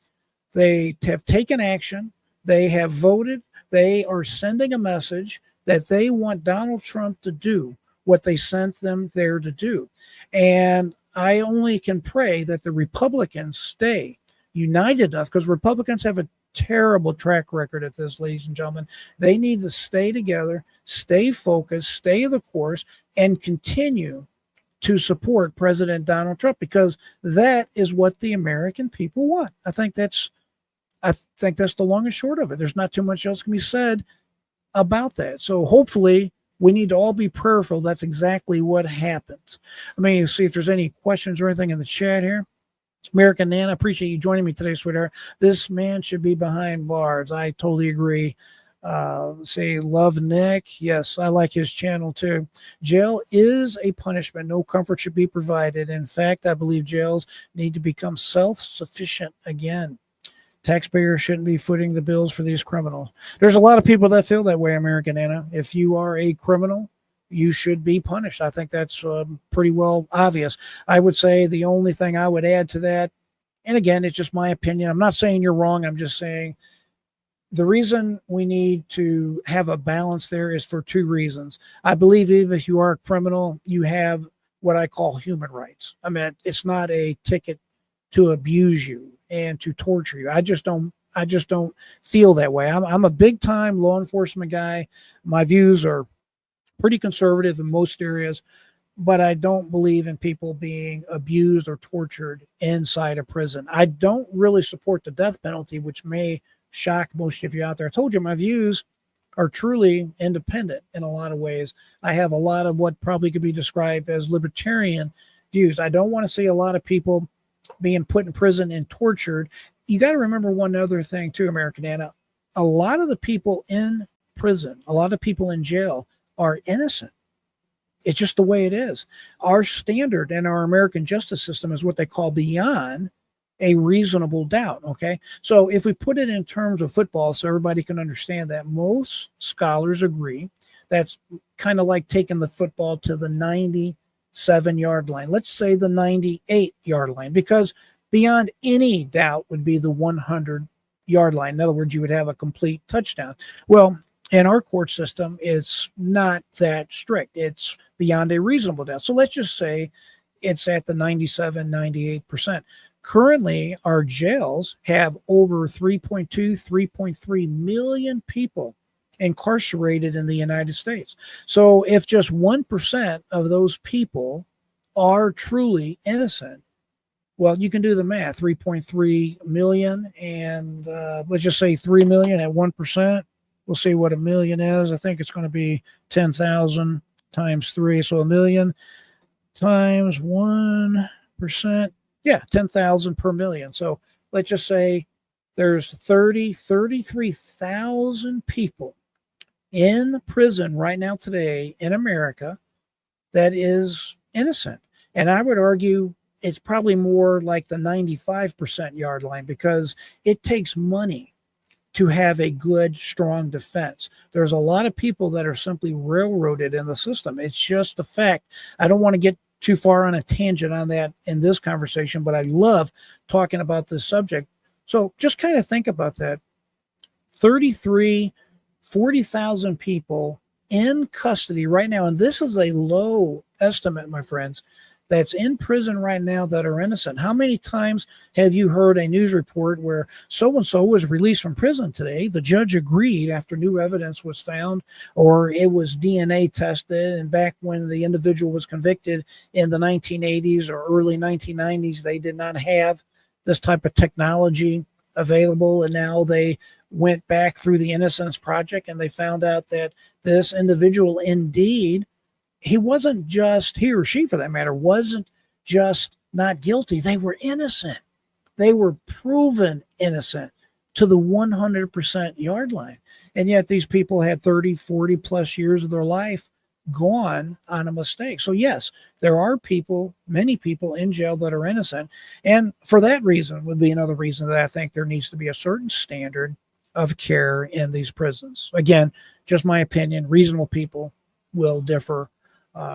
[SPEAKER 6] They have taken action. They have voted. They are sending a message that they want Donald Trump to do what they sent them there to do. And I only can pray that the Republicans stay united enough, because Republicans have a terrible track record at this, ladies and gentlemen. They need to stay together, stay focused, stay the course, and continue to support President Donald Trump, because that is what the American people want. I think that's the long and short of it. There's not too much else can be said about that. So hopefully we need to all be prayerful. That's exactly what happens. Let me see if there's any questions or anything in the chat here. American Nana, appreciate you joining me today, sweetheart. This man should be behind bars. I totally agree. Say love Nick. Yes, I like his channel too. Jail is a punishment. No comfort should be provided. In fact, I believe jails need to become self-sufficient again. Taxpayers shouldn't be footing the bills for these criminals. There's a lot of people that feel that way, American Anna. If you are a criminal, you should be punished. I think that's pretty well obvious. I would say the only thing I would add to that, and again, it's just my opinion. I'm not saying you're wrong. I'm just saying the reason we need to have a balance there is for two reasons. I believe even if you are a criminal, you have what I call human rights. I mean, it's not a ticket to abuse you and to torture you. I just don't feel that way. I'm a big time law enforcement guy. My views are pretty conservative in most areas, but I don't believe in people being abused or tortured inside a prison. I don't really support the death penalty, which may shock most of you out there. I told you my views are truly independent in a lot of ways. I have a lot of what probably could be described as libertarian views. I don't want to see a lot of people being put in prison and tortured. You got to remember one other thing too, American Anna. A lot of the people in prison, a lot of people in jail are innocent. It's just the way it is. Our standard in our American justice system is what they call beyond a reasonable doubt. Okay. So if we put it in terms of football, so everybody can understand that, most scholars agree that's kind of like taking the football to the 97-yard line. Let's say the 98-yard line, because beyond any doubt would be the 100-yard line. In other words, you would have a complete touchdown. Well, in our court system, it's not that strict. It's beyond a reasonable doubt. So let's just say it's at the 97, 98%. Currently, our jails have over 3.2, 3.3 million people incarcerated in the United States. So if just 1% of those people are truly innocent, well, you can do the math, 3.3 million, and let's just say 3 million at 1%. We'll see what a million is. I think it's going to be 10,000 times 3. So a million times 1%. Yeah, 10,000 per million. So let's just say there's 33,000 people in prison right now today in America that is innocent. And I would argue it's probably more like the 95% yard line, because it takes money to have a good, strong defense. There's a lot of people that are simply railroaded in the system. It's just a fact. I don't want to get too far on a tangent on that in this conversation, but I love talking about this subject. So just kind of think about that. 40,000 people in custody right now. And this is a low estimate, my friends, that's in prison right now that are innocent. How many times have you heard a news report where so-and-so was released from prison today? The judge agreed after new evidence was found, or it was DNA tested. And back when the individual was convicted in the 1980s or early 1990s, they did not have this type of technology available. And now they went back through the Innocence Project and they found out that this individual indeed, he wasn't just, he or she for that matter, wasn't just not guilty. They were innocent. They were proven innocent to the 100% yard line. And yet these people had 30, 40 plus years of their life gone on a mistake. So yes, there are people, many people in jail that are innocent. And for that reason would be another reason that I think there needs to be a certain standard of care in these prisons. Again, just my opinion. Reasonable people will differ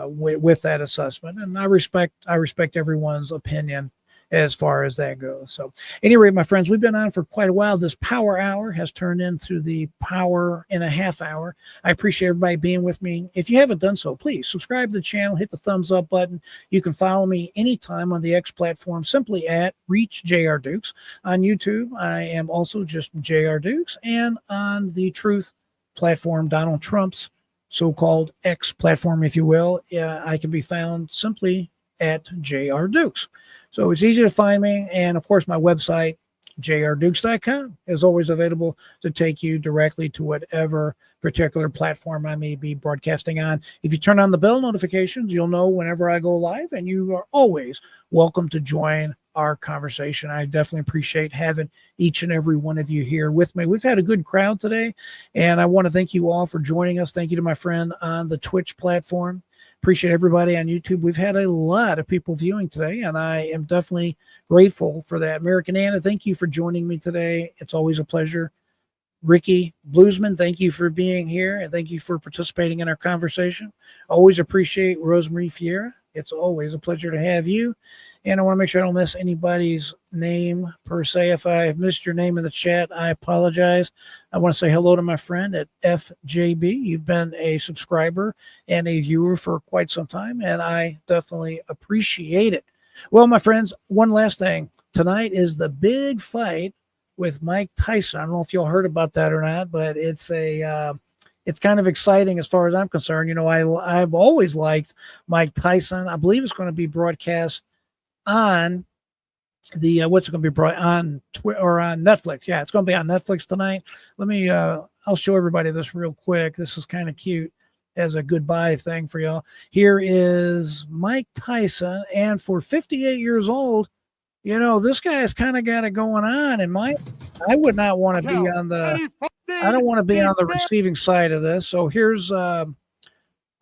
[SPEAKER 6] with that assessment, and I respect everyone's opinion as far as that goes. So anyway, my friends, we've been on for quite a while. This power hour has turned into the power and a half hour. I appreciate everybody being with me. If you haven't done so, please subscribe to the channel, hit the thumbs up button. You can follow me anytime on the X platform, simply at Reach JR Dukes. On YouTube, I am also just JR Dukes, and on the Truth platform, Donald Trump's so-called X platform, if you will, I can be found simply at JR Dukes. So it's easy to find me. And of course, my website, jrdukes.com is always available to take you directly to whatever particular platform I may be broadcasting on. If you turn on the bell notifications, you'll know whenever I go live, and you are always welcome to join our conversation. I definitely appreciate having each and every one of you here with me. We've had a good crowd today, and I want to thank you all for joining us. Thank you to my friend on the Twitch platform. Appreciate everybody on YouTube. We've had a lot of people viewing today, and I am definitely grateful for that. American Anna, thank you for joining me today. It's always a pleasure. Ricky Bluesman, thank you for being here, and thank you for participating in our conversation. Always appreciate Rosemary Fiera. It's always a pleasure to have you. And I want to make sure I don't miss anybody's name per se. If I missed your name in the chat, I apologize. I want to say hello to my friend at FJB. You've been a subscriber and a viewer for quite some time, and I definitely appreciate it. Well, my friends, one last thing. Tonight is the big fight with Mike Tyson. I don't know if y'all heard about that or not, but it's kind of exciting as far as I'm concerned. You know, I've always liked Mike Tyson. I believe it's going to be broadcast on the what's it going to be brought on Twitter or on Netflix? Yeah, it's going to be on Netflix tonight. Let me I'll show everybody this real quick. This is kind of cute as a goodbye thing for y'all. Here is Mike Tyson, and for 58 years old, you know, this guy's kind of got it going on. And I would not want to be on the I don't want to be on the receiving side of this. So here's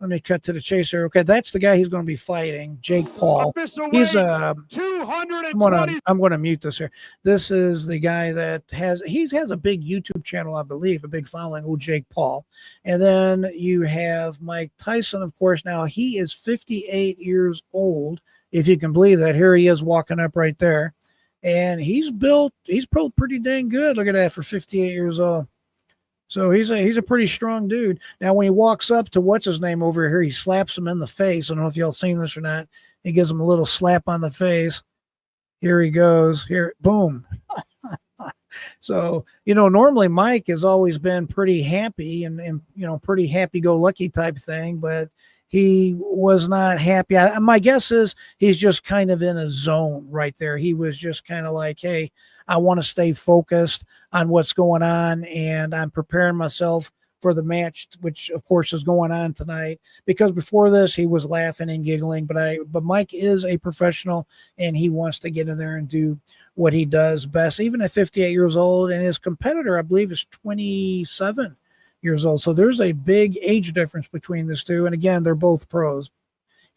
[SPEAKER 6] let me cut to the chase here. Okay, that's the guy he's going to be fighting, Jake Paul. He's I'm going to mute this here. This is the guy that has a big YouTube channel, I believe, a big following, Jake Paul. And then you have Mike Tyson, of course. Now he is 58 years old, if you can believe that. Here he is walking up right there, and he's built pretty dang good. Look at that for 58 years old. So he's a pretty strong dude. Now, when he walks up to what's his name over here, he slaps him in the face. I don't know if y'all seen this or not. He gives him a little slap on the face. Here he goes. Here, boom. So, you know, normally Mike has always been pretty happy and you know, pretty happy-go-lucky type thing, but he was not happy. My guess is he's just kind of in a zone right there. He was just kind of like, hey, I want to stay focused on what's going on, and I'm preparing myself for the match, which of course is going on tonight, because before this he was laughing and giggling, but Mike is a professional, and he wants to get in there and do what he does best, even at 58 years old. And his competitor, I believe, is 27 years old. So there's a big age difference between these two. And again, they're both pros.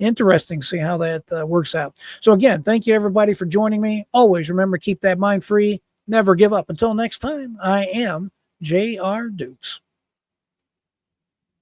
[SPEAKER 6] Interesting to see how that works out. So again, thank you everybody for joining me. Always remember, keep that mind free. Never give up. Until next time, I am J.R. Dukes.